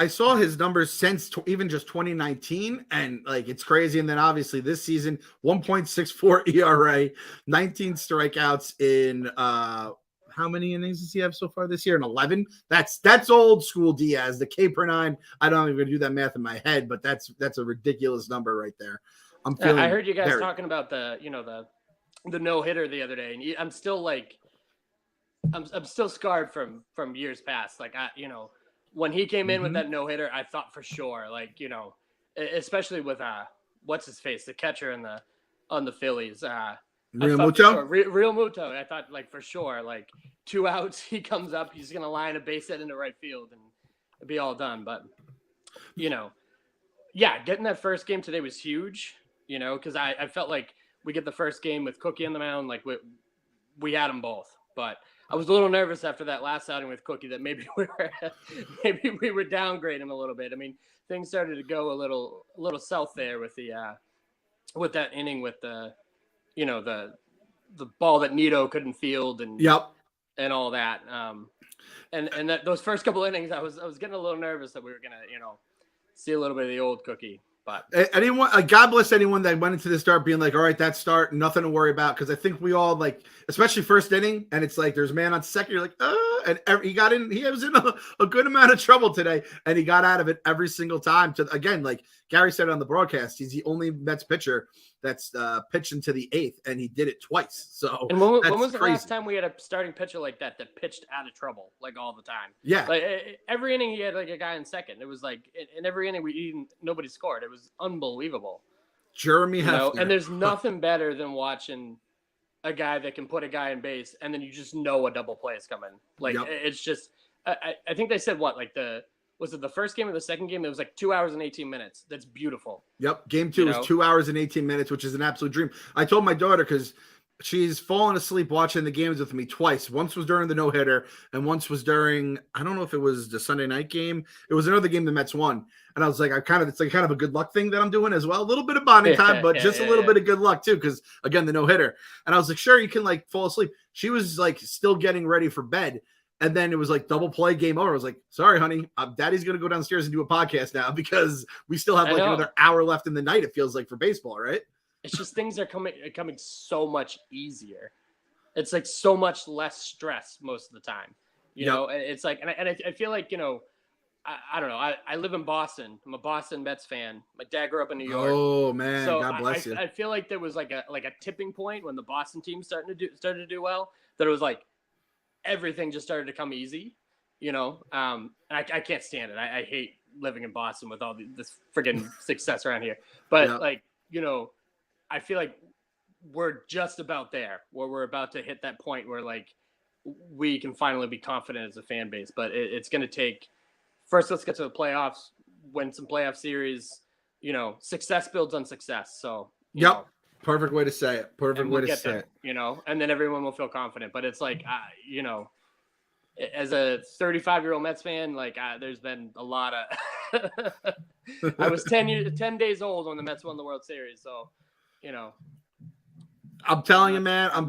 saw his numbers since even just 2019, and like it's crazy. And then obviously this season, 1.64 ERA, 19 strikeouts in how many innings does he have so far this year? In 11. That's old school Diaz. The K per 9. I don't even do that math in my head, but that's a ridiculous number right there. I heard you guys talking about the no hitter the other day, and I'm still like. I'm still scarred from years past. Like when he came in with that no hitter, I thought for sure, like, you know, especially with what's his face, the catcher on the Phillies. Real Muto? Real Muto. I thought like for sure, like 2 outs, he comes up, he's gonna line a base hit into right field and it'd be all done. But getting that first game today was huge. Because I felt like we get the first game with Cookie on the mound, like we had them both. But I was a little nervous after that last outing with Cookie that maybe we were downgrading him a little bit. I mean, things started to go a little south there with with that inning with the ball that Nito couldn't field and all that. And that those first couple innings, I was getting a little nervous that we were gonna see a little bit of the old Cookie. But anyone, God bless anyone that went into the start being like, all right, that start, nothing to worry about. Because I think we all like, especially first inning, and it's like there's a man on second. You're like, he got in. He was in a good amount of trouble today, and he got out of it every single time. Again, like Gary said on the broadcast, he's the only Mets pitcher that's pitched into the eighth, and he did it twice. So and when was the last time we had a starting pitcher like that pitched out of trouble like all the time? Yeah, like every inning he had like a guy in second. It was like in every inning nobody scored. It was unbelievable. Jeremy Hefner. And there's nothing better than watching a guy that can put a guy in base, and then you just know a double play is coming. Like it's just I think they said was it the first game or the second game? It was like 2 hours and 18 minutes. That's beautiful. Yep. Game 2 was 2 hours and 18 minutes, which is an absolute dream. I told my daughter because she's fallen asleep watching the games with me twice. Once was during the no-hitter, and once was during, I don't know if it was the Sunday night game. It was another game the Mets won. And I was like, it's like kind of a good luck thing that I'm doing as well. A little bit of bonding time, but just a little bit of good luck too. Because again, the no-hitter. And I was like, sure, you can like fall asleep. She was like still getting ready for bed. And then it was like double play, game over. I was like, sorry, honey, Daddy's going to go downstairs and do a podcast now because we still have like another hour left in the night, it feels like, for baseball, right? It's just things are coming so much easier. It's like so much less stress most of the time. You know, it's like, and I feel like, I don't know. I live in Boston. I'm a Boston Mets fan. My dad grew up in New York. Oh man, so God bless you. I feel like there was like a tipping point when the Boston team started to do well. That it was like everything just started to come easy, and I can't stand it. I hate living in Boston with all this friggin' success around here. But I feel like we're just about there where we're about to hit that point where like we can finally be confident as a fan base. But it's going to take first. Let's get to the playoffs, win some playoff series. Success builds on success. So perfect way to say it. Perfect way to say it. And then everyone will feel confident. But it's like, as a 35-year-old Mets fan, like there's been a lot of. I was 10 days old when the Mets won the World Series, so I'm telling you, man, I'm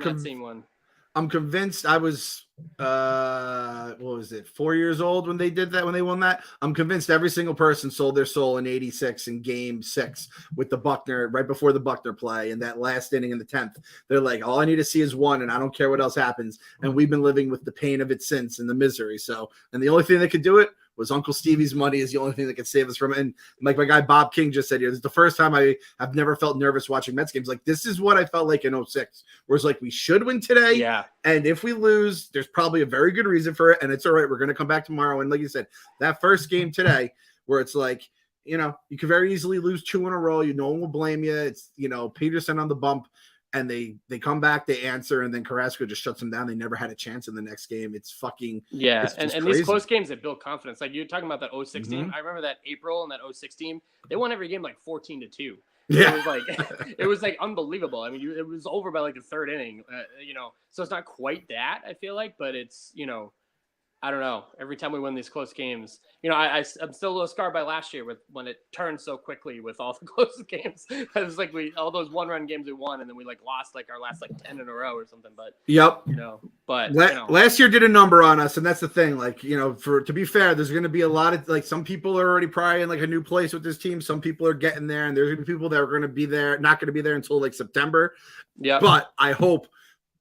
convinced. I was what was it, 4 years old when they did that, when they won that. I'm convinced every single person sold their soul in '86 in game 6 with the Buckner, right before the Buckner play in that last inning in the 10th. They're like, all I need to see is one, and I don't care what else happens. And we've been living with the pain of it since, and the misery. So, and the only thing that could do it was Uncle Stevie's money is the only thing that could save us from it. And like my guy Bob King just said here, this is the first time I've never felt nervous watching Mets games. Like this is what I felt like in '06, where it's like we should win today. Yeah. And if we lose, there's probably a very good reason for it. And it's all right. We're going to come back tomorrow. And like you said, that first game today, where it's like, you could very easily lose 2 in a row. No one will blame you. It's, Peterson on the bump. And they come back, they answer, and then Carrasco just shuts them down. They never had a chance in the next game. It's fucking and these close games that build confidence. Like you're talking about that 06 team. I remember that April and that 06 team. They won every game like 14-2. Yeah, it was like unbelievable. I mean, it was over by like the third inning. So it's not quite that, I feel like, but it's I don't know. Every time we win these close games, I'm still a little scarred by last year when it turned so quickly with all the close games. It was like all those 1-run games we won, and then we like lost like our last like 10 in a row or something. But last year did a number on us, and that's the thing. Like to be fair, there's going to be a lot of like some people are already probably in like a new place with this team. Some people are getting there, and there's going to be people that are going to be there, not going to be there until like September. Yeah, but I hope.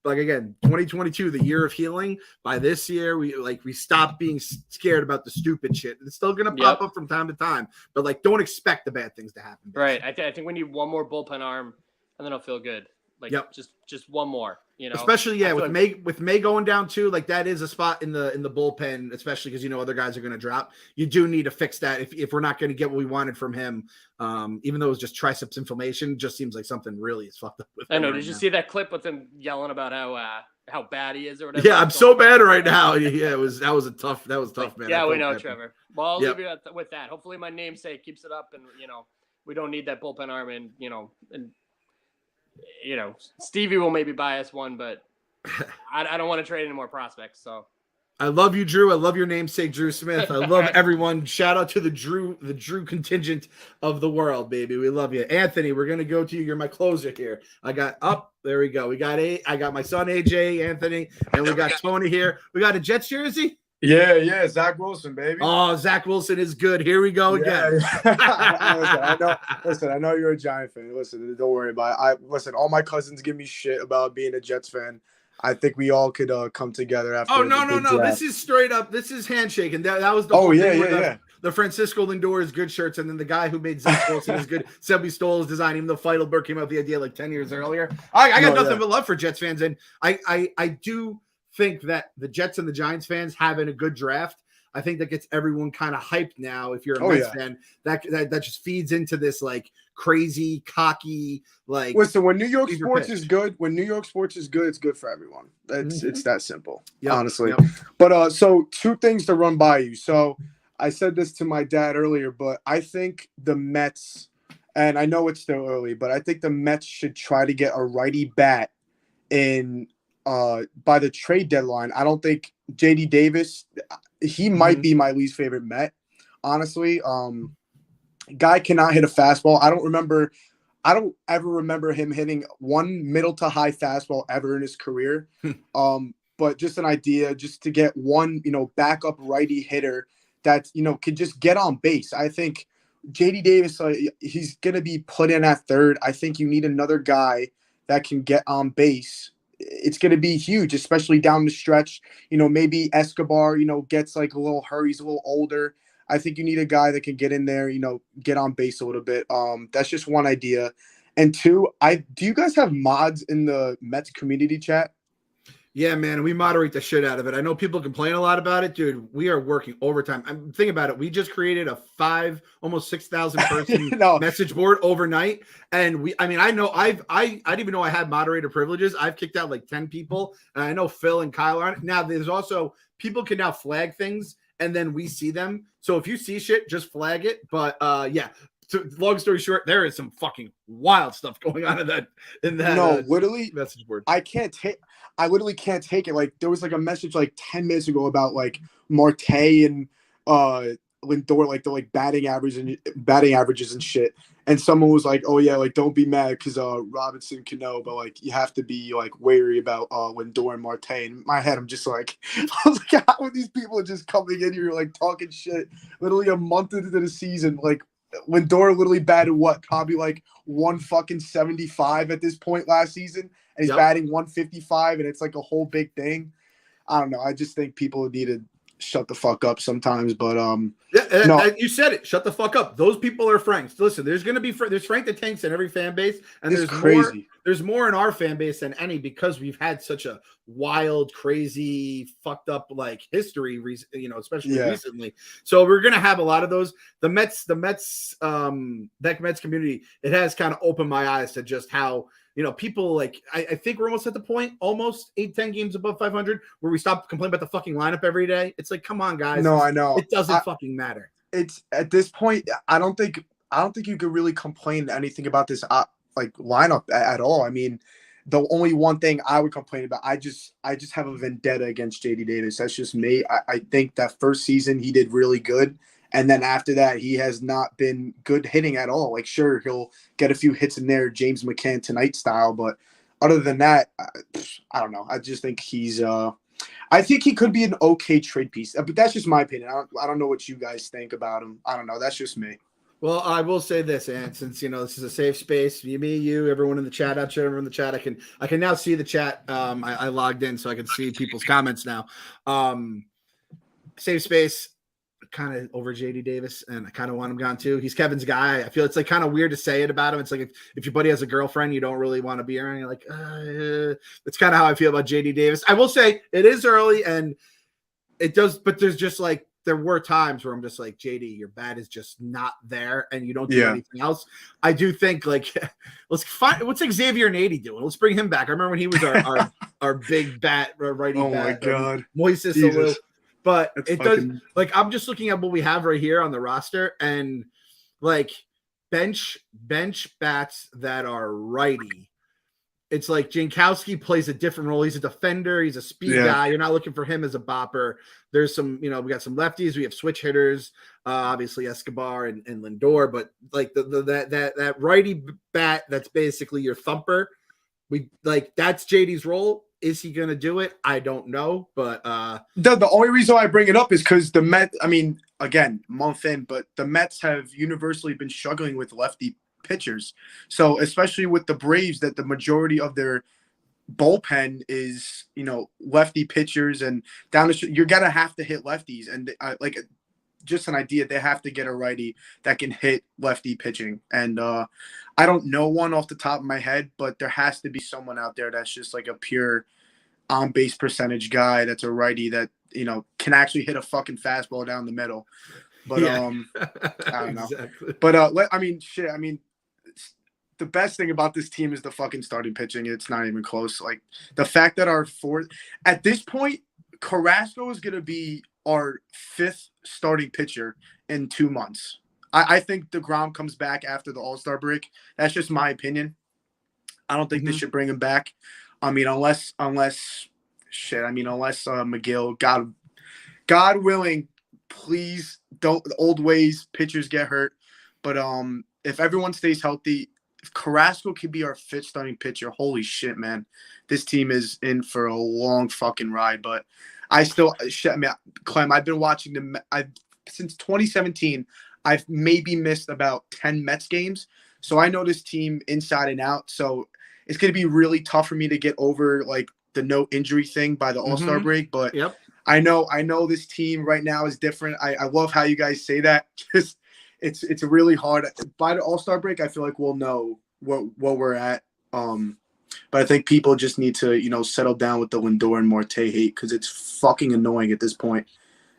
Like again, 2022, the year of healing. By this year, we stop being scared about the stupid shit. It's still gonna pop up from time to time, but like don't expect the bad things to happen. Right. I think we need one more bullpen arm, and then I'll feel good. Like, Yep. just one more. You know, especially with May going down too. Like that is a spot in the bullpen, especially because other guys are going to drop. You do need to fix that if we're not going to get what we wanted from him. Even though it was just triceps inflammation, just seems like something really is fucked up with him. I know. Right Did you now. see that clip with him yelling about how bad he is or whatever? Yeah, I'm so bad right now. Yeah, that was tough, man. Yeah, we know, Trevor. Well, I'll Yep. leave you with that. Hopefully my namesake keeps it up, and we don't need that bullpen arm, and Stevie will maybe buy us one, but I don't want to trade any more prospects. So I love you, Drew. I love your namesake, Drew Smith. I love everyone. Shout out to the Drew contingent of the world, baby. We love you. Anthony, we're gonna go to you. You're my closer here. There we go. I got my son AJ, Anthony, and we got Tony here. We got a Jets jersey. Yeah, Zach Wilson, baby. Oh, Zach Wilson is good. Here we go again. Listen, I know you're a Giant fan. Listen, don't worry about it. Listen, all my cousins give me shit about being a Jets fan. I think we all could come together after. Oh, no. This is straight up. This is handshaking. That was the whole thing with the Francisco Lindor is good shirts, and then the guy who made Zach Wilson is good. Sebi stole his design, even though Feidelberg came up with the idea like 10 years earlier. I got nothing but love for Jets fans, and I do think that the Jets and the Giants fans having a good draft, I think that gets everyone kind of hyped now. If you're a Mets fan, that just feeds into this like crazy, cocky, like. Listen, when New York sports is good, it's good for everyone. It's that simple, honestly. Yep. But so two things to run by you. So I said this to my dad earlier, but I think the Mets, and I know it's still early, but I think the Mets should try to get a righty bat in by the trade deadline. I don't think JD Davis, he might be my least favorite Met, honestly. Guy cannot hit a fastball. I don't ever remember him hitting one middle to high fastball ever in his career. But just an idea, just to get one, backup righty hitter that, could just get on base. I think JD Davis, he's going to be put in at third. I think you need another guy that can get on base. It's going to be huge, especially down the stretch. Maybe Escobar, gets like a little hurry. He's a little older. I think you need a guy that can get in there, get on base a little bit. That's just one idea. And two, do you guys have mods in the Mets community chat? Yeah, man, we moderate the shit out of it. I know people complain a lot about it, dude. We are working overtime. I'm thinking about it. We just created a almost 6,000 person message board overnight, and I didn't even know I had moderator privileges. I've kicked out like 10 people, and I know Phil and Kyle are on it. Now there's also people can now flag things, and then we see them. So if you see shit, just flag it. But yeah. So long story short, there is some fucking wild stuff going on in that literally message board. I literally can't take it. Like there was like a message like 10 minutes ago about like Marte and Lindor, like the batting averages and shit. And someone was like, "Oh yeah, like don't be mad because Robinson Canoe, but like you have to be like wary about Lindor and Marte." And in my head, I'm just like, I was like, how are these people just coming in here like talking shit? Literally a month into the season, like. Lindor literally batted probably like 175 at this point last season, and he's batting 155, and it's like a whole big thing. I don't know. I just think people need to shut the fuck up sometimes. But you said it. Shut the fuck up. Those people are Franks. Listen, there's Frank the Tanks in every fan base, and it's crazy. There's more in our fan base than any because we've had such a wild, crazy, fucked up like history, especially recently. So we're gonna have a lot of those. The Mets community, it has kind of opened my eyes to just how people like. I think we're almost at the point, almost 8-10 games above 500, where we stop complaining about the fucking lineup every day. It's like, come on, guys. No, I know it doesn't fucking matter. It's at this point. I don't think you could really complain anything about this. Like lineup at all. I mean, the only one thing I would complain about, I just have a vendetta against JD Davis. That's just me. I think that first season he did really good, and then after that he has not been good hitting at all. Like sure, he'll get a few hits in there, James McCann tonight style, but other than that, I don't know. I just think he's I think he could be an okay trade piece, but that's just my opinion. I don't know what you guys think about him. I don't know. That's just me. Well, I will say this, and since this is a safe space, me, you, everyone in the chat, everyone in the chat, I can now see the chat. I logged in, so I can see people's comments now. Safe space. kind of over JD Davis, and I kind of want him gone too. He's Kevin's guy. I feel it's like kind of weird to say it about him. It's like if your buddy has a girlfriend, you don't really want to be around. You're like, that's kind of how I feel about JD Davis. I will say it is early, and it does, but there's just like there were times where I'm just like, JD, your bat is just not there, and you don't do anything else. I do think like let's find what's Xavier Nady doing. Let's bring him back. I remember when he was our big bat righty bat. My God, Moises Alou. But That's it fucking... does like I'm just looking at what we have right here on the roster, and like bench bats that are righty. It's like Jankowski plays a different role. He's a defender. He's a speed guy. You're not looking for him as a bopper. There's some, we got some lefties. We have switch hitters, obviously Escobar and Lindor. But like that righty bat, that's basically your thumper. We like that's JD's role. Is he going to do it? I don't know. But the only reason I bring it up is because the Mets. I mean, again, month in, but the Mets have universally been struggling with lefty pitchers. So especially with the Braves, that the majority of their bullpen is lefty pitchers, and down the you're gonna have to hit lefties. And like just an idea, they have to get a righty that can hit lefty pitching. And I don't know one off the top of my head, but there has to be someone out there that's just like a pure on base percentage guy that's a righty that can actually hit a fucking fastball down the middle. But I don't know. Exactly. But I mean, the best thing about this team is the fucking starting pitching. It's not even close. Like the fact that our fourth at this point, Carrasco is going to be our fifth starting pitcher in 2 months. I think DeGrom comes back after the All-Star break. That's just my opinion. I don't think they should bring him back. I mean, unless McGill, God willing, please don't. The old ways, pitchers get hurt. But if everyone stays healthy, if Carrasco could be our fifth starting pitcher, holy shit, man. This team is in for a long fucking ride. But Clem, I've been watching them. Since 2017, I've maybe missed about 10 Mets games. So I know this team inside and out. So it's going to be really tough for me to get over like the no injury thing by the All-Star break. But I know this team right now is different. I love how you guys say that. Just it's really hard. By the All-Star break, I feel like we'll know what we're at. But I think people just need to, settle down with the Lindor and Marte hate, because it's fucking annoying at this point.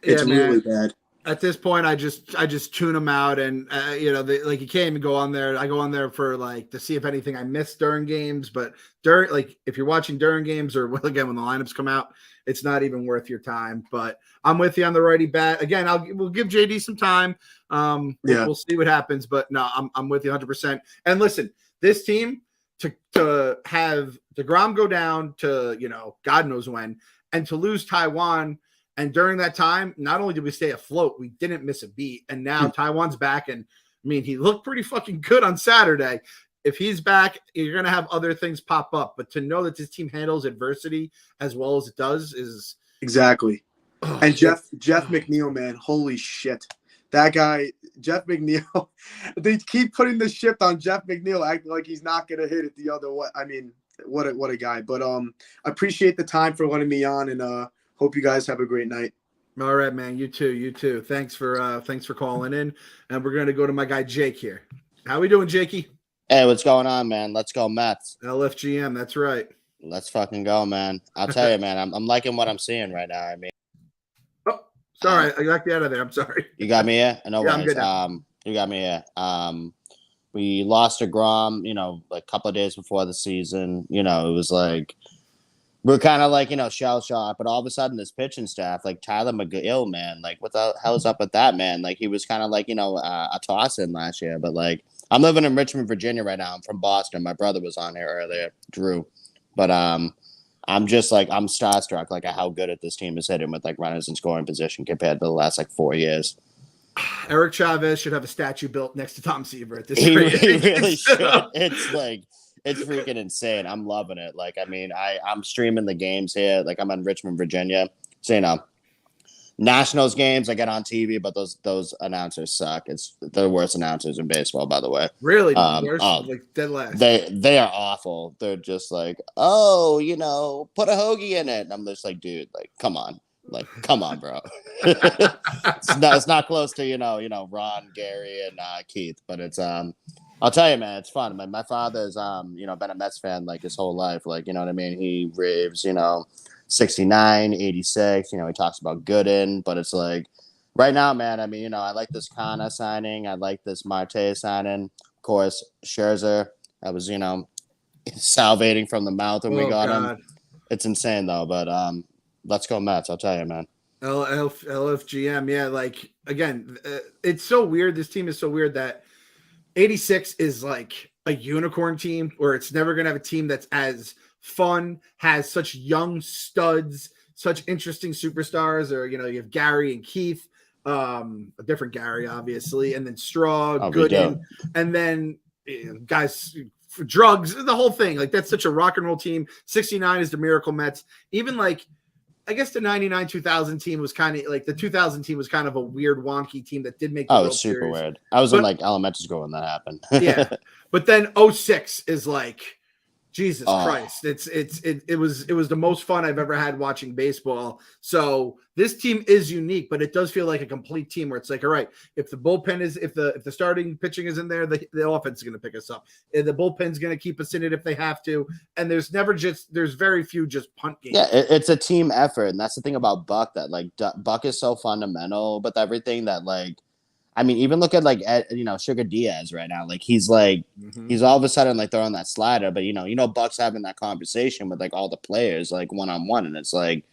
It's really bad. At this point, I just tune them out, and you can't even go on there. I go on there for to see if anything I missed during games, but if you're watching during games or again when the lineups come out, it's not even worth your time. But I'm with you on the righty bat. Again, we'll give JD some time. We'll see what happens, but no, I'm with you 100%. And listen, this team to have DeGrom go down to God knows when, and to lose Taiwan. And during that time, not only did we stay afloat, we didn't miss a beat. And now Taiwan's back. And I mean, he looked pretty fucking good on Saturday. If he's back, you're going to have other things pop up. But to know that this team handles adversity as well as it does is exactly. And Jeff McNeil, man, holy shit. That guy, Jeff McNeil, they keep putting the shift on Jeff McNeil, acting like he's not going to hit it the other way. I mean, what a guy. But I appreciate the time for letting me on, and hope you guys have a great night. All right, man. You too. Thanks for calling in. And we're gonna go to my guy Jake here. How we doing, Jakey? Hey, what's going on, man? Let's go Mets. LFGM, that's right. Let's fucking go, man. I'll tell you, man. I'm liking what I'm seeing right now. I mean, sorry, I got you out of there. I'm sorry. You got me here? No yeah, worries. I'm good now. You got me here. We lost to Grom, a couple of days before the season. It was like. We're kind of shell shocked, but all of a sudden this pitching staff, like Tyler McGill, man, what the hell's up with that, man? He was kind of a toss-in last year, but I'm living in Richmond, Virginia right now. I'm from Boston. My brother was on here earlier, Drew, but I'm just I'm starstruck at how good at this team is hitting with runners in scoring position compared to the last 4 years. Eric Chavez should have a statue built next to Tom Seaver at this He rate. really should. It's freaking insane. I'm loving it. I'm streaming the games here. I'm in Richmond, Virginia. So, Nationals games I get on TV, but those announcers suck. It's the worst announcers in baseball, by the way. Really? Dead last. They are awful. They're just put a hoagie in it. And I'm just dude, come on. Like, come on, bro. It's not close to, Ron, Gary, and Keith, but it's I'll tell you, man, it's fun. My father's been a Mets fan like his whole life. Like, you know what I mean? He raves, 69, 86, he talks about Gooden, but it's like right now, man, I mean, I like this Kana signing, I like this Marte signing, of course, Scherzer. I was, salivating from the mouth when we got him. It's insane though, but let's go Mets, I'll tell you, man. LFGM, yeah. Like again, it's so weird. This team is so weird that 86 is like a unicorn team where it's never gonna have a team that's as fun, has such young studs, such interesting superstars. Or you have Gary and Keith, a different Gary, obviously, and then Straw, Gooden, and then guys. For drugs, the whole thing. Like that's such a rock and roll team. 69 is the Miracle Mets. Even like, I guess the 99 2000 team was kind of like the 2000 team was kind of a weird wonky team that did make the World super Series. Weird. I was in like elementary school when that happened. Yeah, but then 06 is like Jesus Christ. It was the most fun I've ever had watching baseball. So this team is unique, but it does feel like a complete team where it's like, all right, if the bullpen is if the starting pitching is in there, the offense is going to pick us up. And the bullpen's going to keep us in it if they have to. And there's very few just punt games. Yeah, it's a team effort, and that's the thing about Buck, that like Buck is so fundamental with everything that like. I mean, even look at like Sugar Diaz right now. Like he's like he's all of a sudden like throwing that slider, but Buck's having that conversation with like all the players like one-on-one, and it's like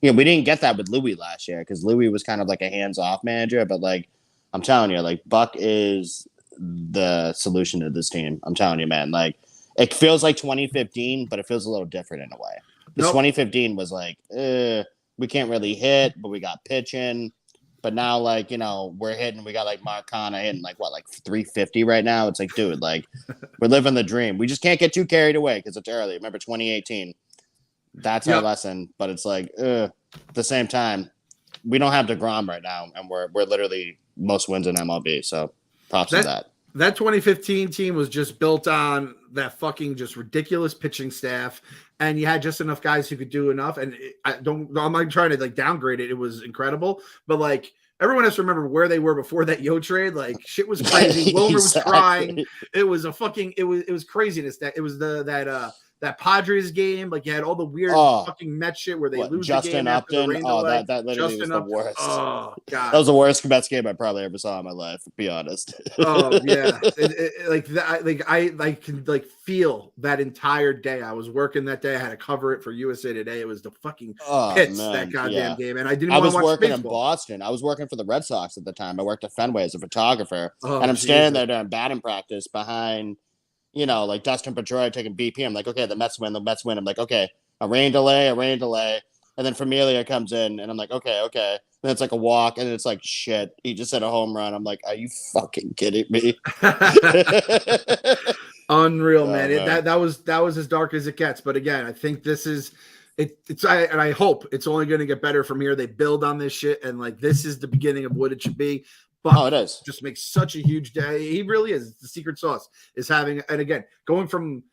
we didn't get that with Louis last year because Louis was kind of like a hands-off manager, but like I'm telling you, like Buck is the solution to this team. I'm telling you, man. Like it feels like 2015, but it feels a little different in a way. Because 2015 was like we can't really hit, but we got pitching. But now, like, we're hitting, we got like Marcana hitting like 350 right now. It's like, dude, like we're living the dream. We just can't get too carried away because it's early. Remember 2018? That's our lesson. But it's like, at the same time, we don't have DeGrom right now, and we're literally most wins in MLB. So props to that. That 2015 team was just built on that fucking just ridiculous pitching staff, and you had just enough guys who could do enough. And I'm not trying to like downgrade it. It was incredible, but like everyone has to remember where they were before that Yo trade. Like shit was crazy. Wilmer was crying. It was it was craziness. That it was that Padres game. Like you had all the weird fucking Met shit where they lose Justin the game Upton. after the rain delay. That literally was the worst. Oh god, that was the worst Mets game I probably ever saw in my life. To be honest. Oh yeah, I can like feel that entire day. I was working that day. I had to cover it for USA Today. It was the fucking pits that goddamn game, and I didn't. I was working baseball. in Boston. I was working for the Red Sox at the time. I worked at Fenway as a photographer, and I'm standing there during batting practice behind. Like Dustin Pedroia taking BP. I'm like, okay, the Mets win. I'm like, okay, a rain delay. And then Familia comes in, and I'm like, okay. Then it's like a walk, and it's like, shit, he just hit a home run. I'm like, are you fucking kidding me? Unreal, man. That was as dark as it gets. But again, I think this is and I hope it's only going to get better from here. They build on this shit, and like this is the beginning of what it should be. Buck it is. Just makes such a huge day. He really is. The secret sauce is having, and again, going from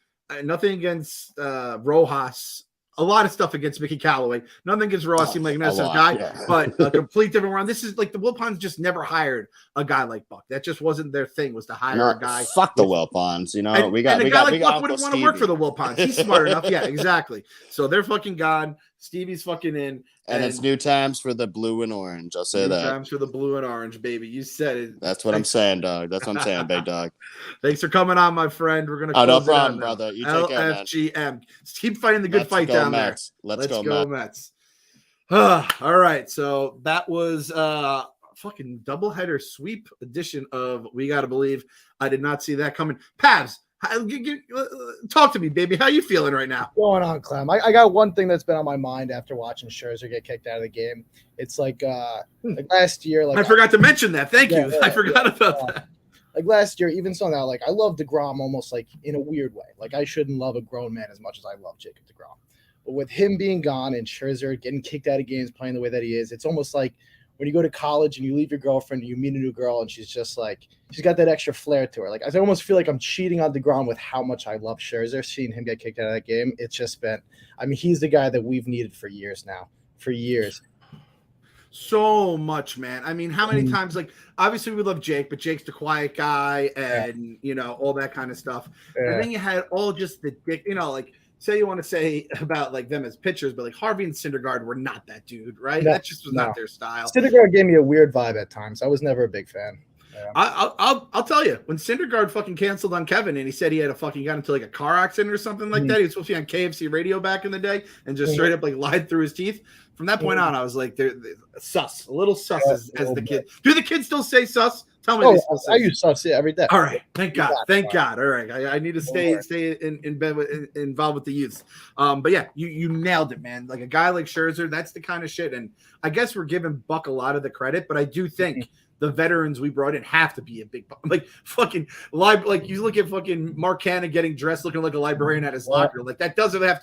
nothing against Rojas, a lot of stuff against Mickey Callaway. Nothing against Rojas seemed like a nice guy, but a complete different round. This is like the Wilpons just never hired a guy like Buck. That just wasn't their thing, was to hire a guy. Fuck the Wilpons, And a guy like Buck wouldn't want to work for the Wilpons. He's smart enough. Yeah, exactly. So they're fucking gone. Stevie's fucking in. And it's new times for the blue and orange. I'll say that. New times for the blue and orange, baby. You said it. That's what I'm saying, dog. That's what I'm saying, big dog. Thanks for coming on, my friend. We're gonna close no problem, brother. You take care, man. LFGM. Keep fighting the good fight down Mets. there. Let's go Mets. All right. So that was fucking doubleheader sweep edition of We Gotta Believe. I did not see that coming. Pavs. Talk to me, baby. How you feeling right now? What's going on, Clem? I got one thing that's been on my mind after watching Scherzer get kicked out of the game. It's like last year. Like I forgot to mention that. Thank you. I forgot about that. Like last year, even so now, like I love DeGrom almost like in a weird way. Like I shouldn't love a grown man as much as I love Jacob DeGrom. But with him being gone and Scherzer getting kicked out of games playing the way that he is, it's almost like when you go to college and you leave your girlfriend and you meet a new girl and she's just like, she's got that extra flair to her. Like I almost feel like I'm cheating on DeGrom with how much I love Scherzer. Seeing him get kicked out of that game, it's just been, I mean, he's the guy that we've needed for years now, for years. So much, man. I mean, how many times, like, obviously we love Jake, but Jake's the quiet guy and, you know, all that kind of stuff. And then you had all just the dick, you know, like, say you want to say about, like, them as pitchers, but, like, Harvey and Syndergaard were not that dude, right? No, that just was not their style. Syndergaard gave me a weird vibe at times. I was never a big fan. Yeah. I'll tell you, when Syndergaard fucking canceled on Kevin and he said he had got into like a car accident or something like that, he was supposed to be on KFC radio back in the day and just straight up like lied through his teeth. From that point on, I was like, they're sus, a little sus as the kid. Do the kids still say sus? Tell me. I use sus every day. All right, thank God. All right, I need to stay in bed involved with the youth. But yeah, you nailed it, man. Like a guy like Scherzer, that's the kind of shit. And I guess we're giving Buck a lot of the credit, but I do think the veterans we brought in have to be a big, like fucking like you look at fucking Mark Cannon getting dressed looking like a librarian at his locker. Like that doesn't have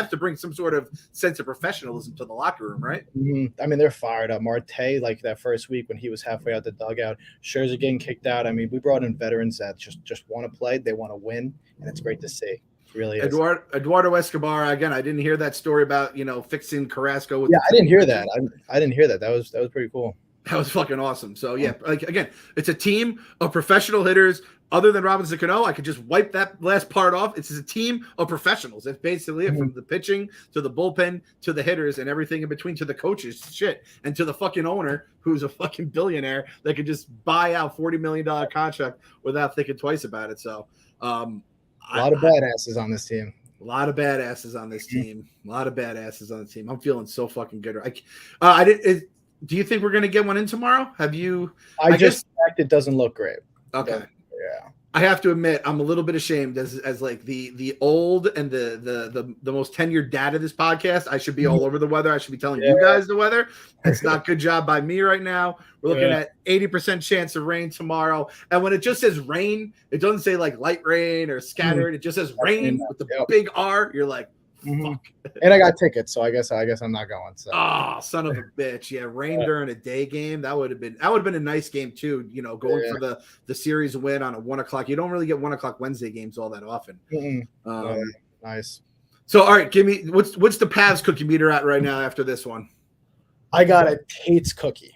to bring some sort of sense of professionalism to the locker room, right? I mean, they're fired up. Marte, like that first week when he was halfway out the dugout, Scherzer getting kicked out. I mean, we brought in veterans that just want to play, they want to win, and it's great to see. It really is. Eduardo Escobar, again, I didn't hear that story about, you know, fixing Carrasco. I didn't hear that. I didn't hear that. That was pretty cool. That was fucking awesome. So yeah, like again, it's a team of professional hitters. Other than Robinson Cano, I could just wipe that last part off. It's a team of professionals. That's basically it, from the pitching to the bullpen to the hitters and everything in between to the coaches, shit, and to the fucking owner who's a fucking billionaire that could just buy out $40 million contract without thinking twice about it. So a lot of badasses on this team. A lot of badasses on this team. I'm feeling so fucking good. Do you think we're going to get one in tomorrow? Have you? I just checked. It doesn't look great. Okay. Yeah. I have to admit, I'm a little bit ashamed as like the old and the most tenured dad of this podcast. I should be all over the weather. I should be telling you guys the weather. It's not good job by me right now. We're looking at 80% chance of rain tomorrow. And when it just says rain, it doesn't say like light rain or scattered. It just says rain with the big R. You're like, fuck. And I got tickets, so I guess I'm not going. So. Oh, son of a bitch! Yeah, rain during a day game. That would have been a nice game too. You know, going for the series win on a 1 o'clock. You don't really get 1 o'clock Wednesday games all that often. Nice. So, all right, give me what's the Pavs cookie meter at right now after this one? I got a Tate's cookie.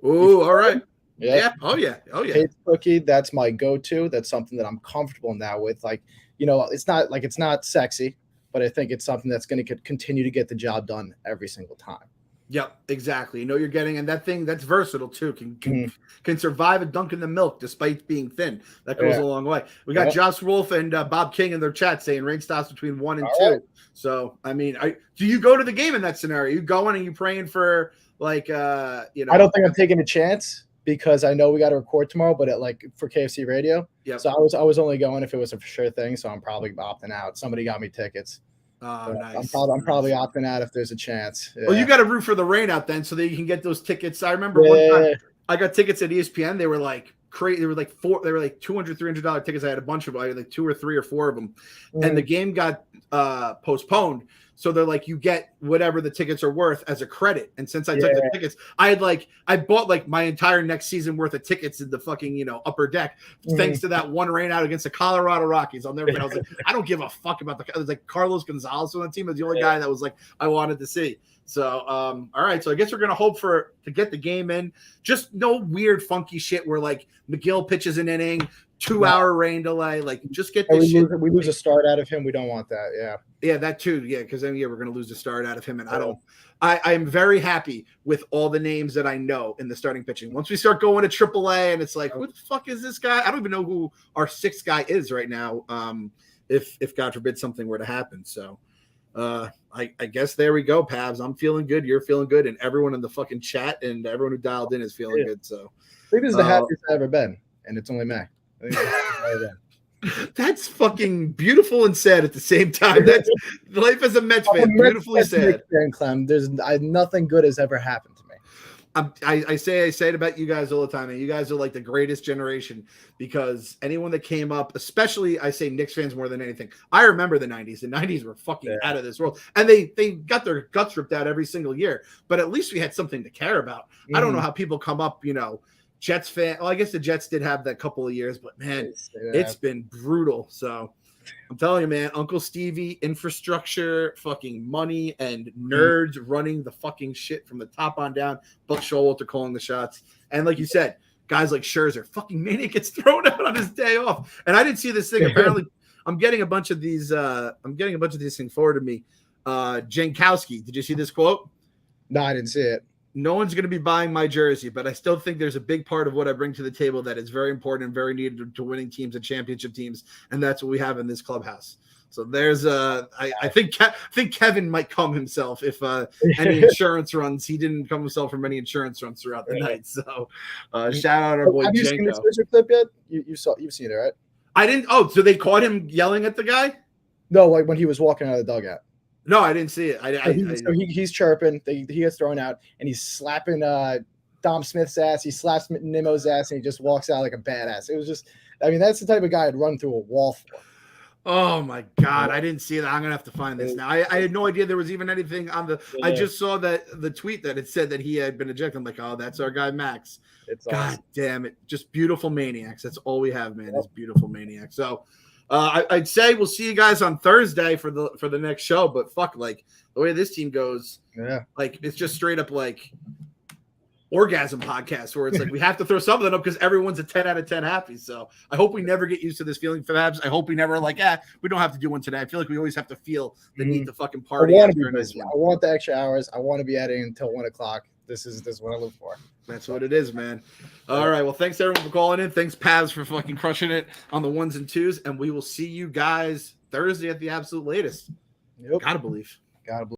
Ooh, all right. Yeah. Oh yeah. Tate's cookie. That's my go-to. That's something that I'm comfortable now with. Like, you know, it's not sexy, but I think it's something that's going to continue to get the job done every single time. Yep, exactly. You know you're getting, and that thing that's versatile too. Can survive a dunk in the milk despite being thin. That goes a long way. We got Josh Wolf and Bob King in their chat saying rain stops between 1 and 2. Right. So I mean, do you go to the game in that scenario? You going and you praying for like you know? I don't think I'm taking a chance because I know we got to record tomorrow, but for KFC Radio. Yeah. So I was only going if it was a for sure thing. So I'm probably opting out. Somebody got me tickets. Oh, nice. I'm probably opting out if there's a chance. Yeah. Well, you got to root for the rain out then, so that you can get those tickets. I remember one time I got tickets at ESPN. They were like crazy. They were like $200, $300 tickets. I had a bunch of them. I had like 2 or 3 or 4 of them, and the game got postponed. So they're like, you get whatever the tickets are worth as a credit. And since I took the tickets, I bought like my entire next season worth of tickets in the fucking, you know, upper deck, thanks to that one rain out against the Colorado Rockies. I'll never forget. I was like, I don't give a fuck about it was like Carlos Gonzalez on the team was the only guy that was like, I wanted to see. So, all right. So I guess we're going to hope to get the game in. Just no weird, funky shit where like McGill pitches an inning, 2-hour rain delay. Like, just get this shit. We lose a start out of him. We don't want that. Yeah. Yeah, that too. Yeah, because then we're going to lose a start out of him. And I am very happy with all the names that I know in the starting pitching. Once we start going to AAA and it's like, who the fuck is this guy? I don't even know who our 6th guy is right now. If God forbid something were to happen. So I guess there we go, Pavs. I'm feeling good. You're feeling good. And everyone in the fucking chat and everyone who dialed in is feeling good. So I think this is the happiest I've ever been. And it's only May. That's fucking beautiful and sad at the same time. That's life as a Mets fan, beautifully sad. Clem, there's nothing good has ever happened to me. I say it about you guys all the time, and you guys are like the greatest generation because anyone that came up, especially I say Knicks fans more than anything. I remember the 90s. The 90s were fucking out of this world, and they got their guts ripped out every single year. But at least we had something to care about. I don't know how people come up, you know. Jets fan. Well, I guess the Jets did have that couple of years, but man, it's been brutal. So I'm telling you, man, Uncle Stevie, infrastructure, fucking money, and nerds running the fucking shit from the top on down. Buck Showalter calling the shots. And like you said, guys like Scherzer, fucking Maniac gets thrown out on his day off. And I didn't see this thing. Apparently, I'm getting a bunch of these things forwarded to me. Jankowski, did you see this quote? No, I didn't see it. No one's going to be buying my jersey, but I still think there's a big part of what I bring to the table that is very important and very needed to winning teams and championship teams, and that's what we have in this clubhouse. So there's I think Kevin might come himself if any insurance runs. He didn't come himself from any insurance runs throughout the night. So shout out our boy. Have you seen the Twitter clip yet? You've seen it, right? I didn't. Oh, so they caught him yelling at the guy? No, like when he was walking out of the dugout. No, I didn't see it. He's chirping. He gets thrown out, and he's slapping Dom Smith's ass. He slaps Nimmo's ass, and he just walks out like a badass. It was just, I mean, that's the type of guy I'd run through a wall for. Oh my God, I didn't see it. I'm gonna have to find this now. I had no idea there was even anything on the. Yeah. I just saw the tweet that it said that he had been ejected. I'm like, oh, that's our guy Max. God damn it, just beautiful maniacs. That's all we have, man. Is beautiful maniacs. So. I'd say we'll see you guys on Thursday for the next show, but fuck, like the way this team goes, like it's just straight up like orgasm podcast where it's like we have to throw something up because everyone's a 10 out of 10 happy. So I hope we never get used to this feeling for Fabs. I hope we never we don't have to do one today. I feel like we always have to feel the need to fucking party. I want the extra hours. I want to be at it until 1 o'clock. This is what I look for. That's what it is, man. All right. Well, thanks everyone for calling in. Thanks, Pavs, for fucking crushing it on the 1s and 2s. And we will see you guys Thursday at the absolute latest. Yep. Gotta believe.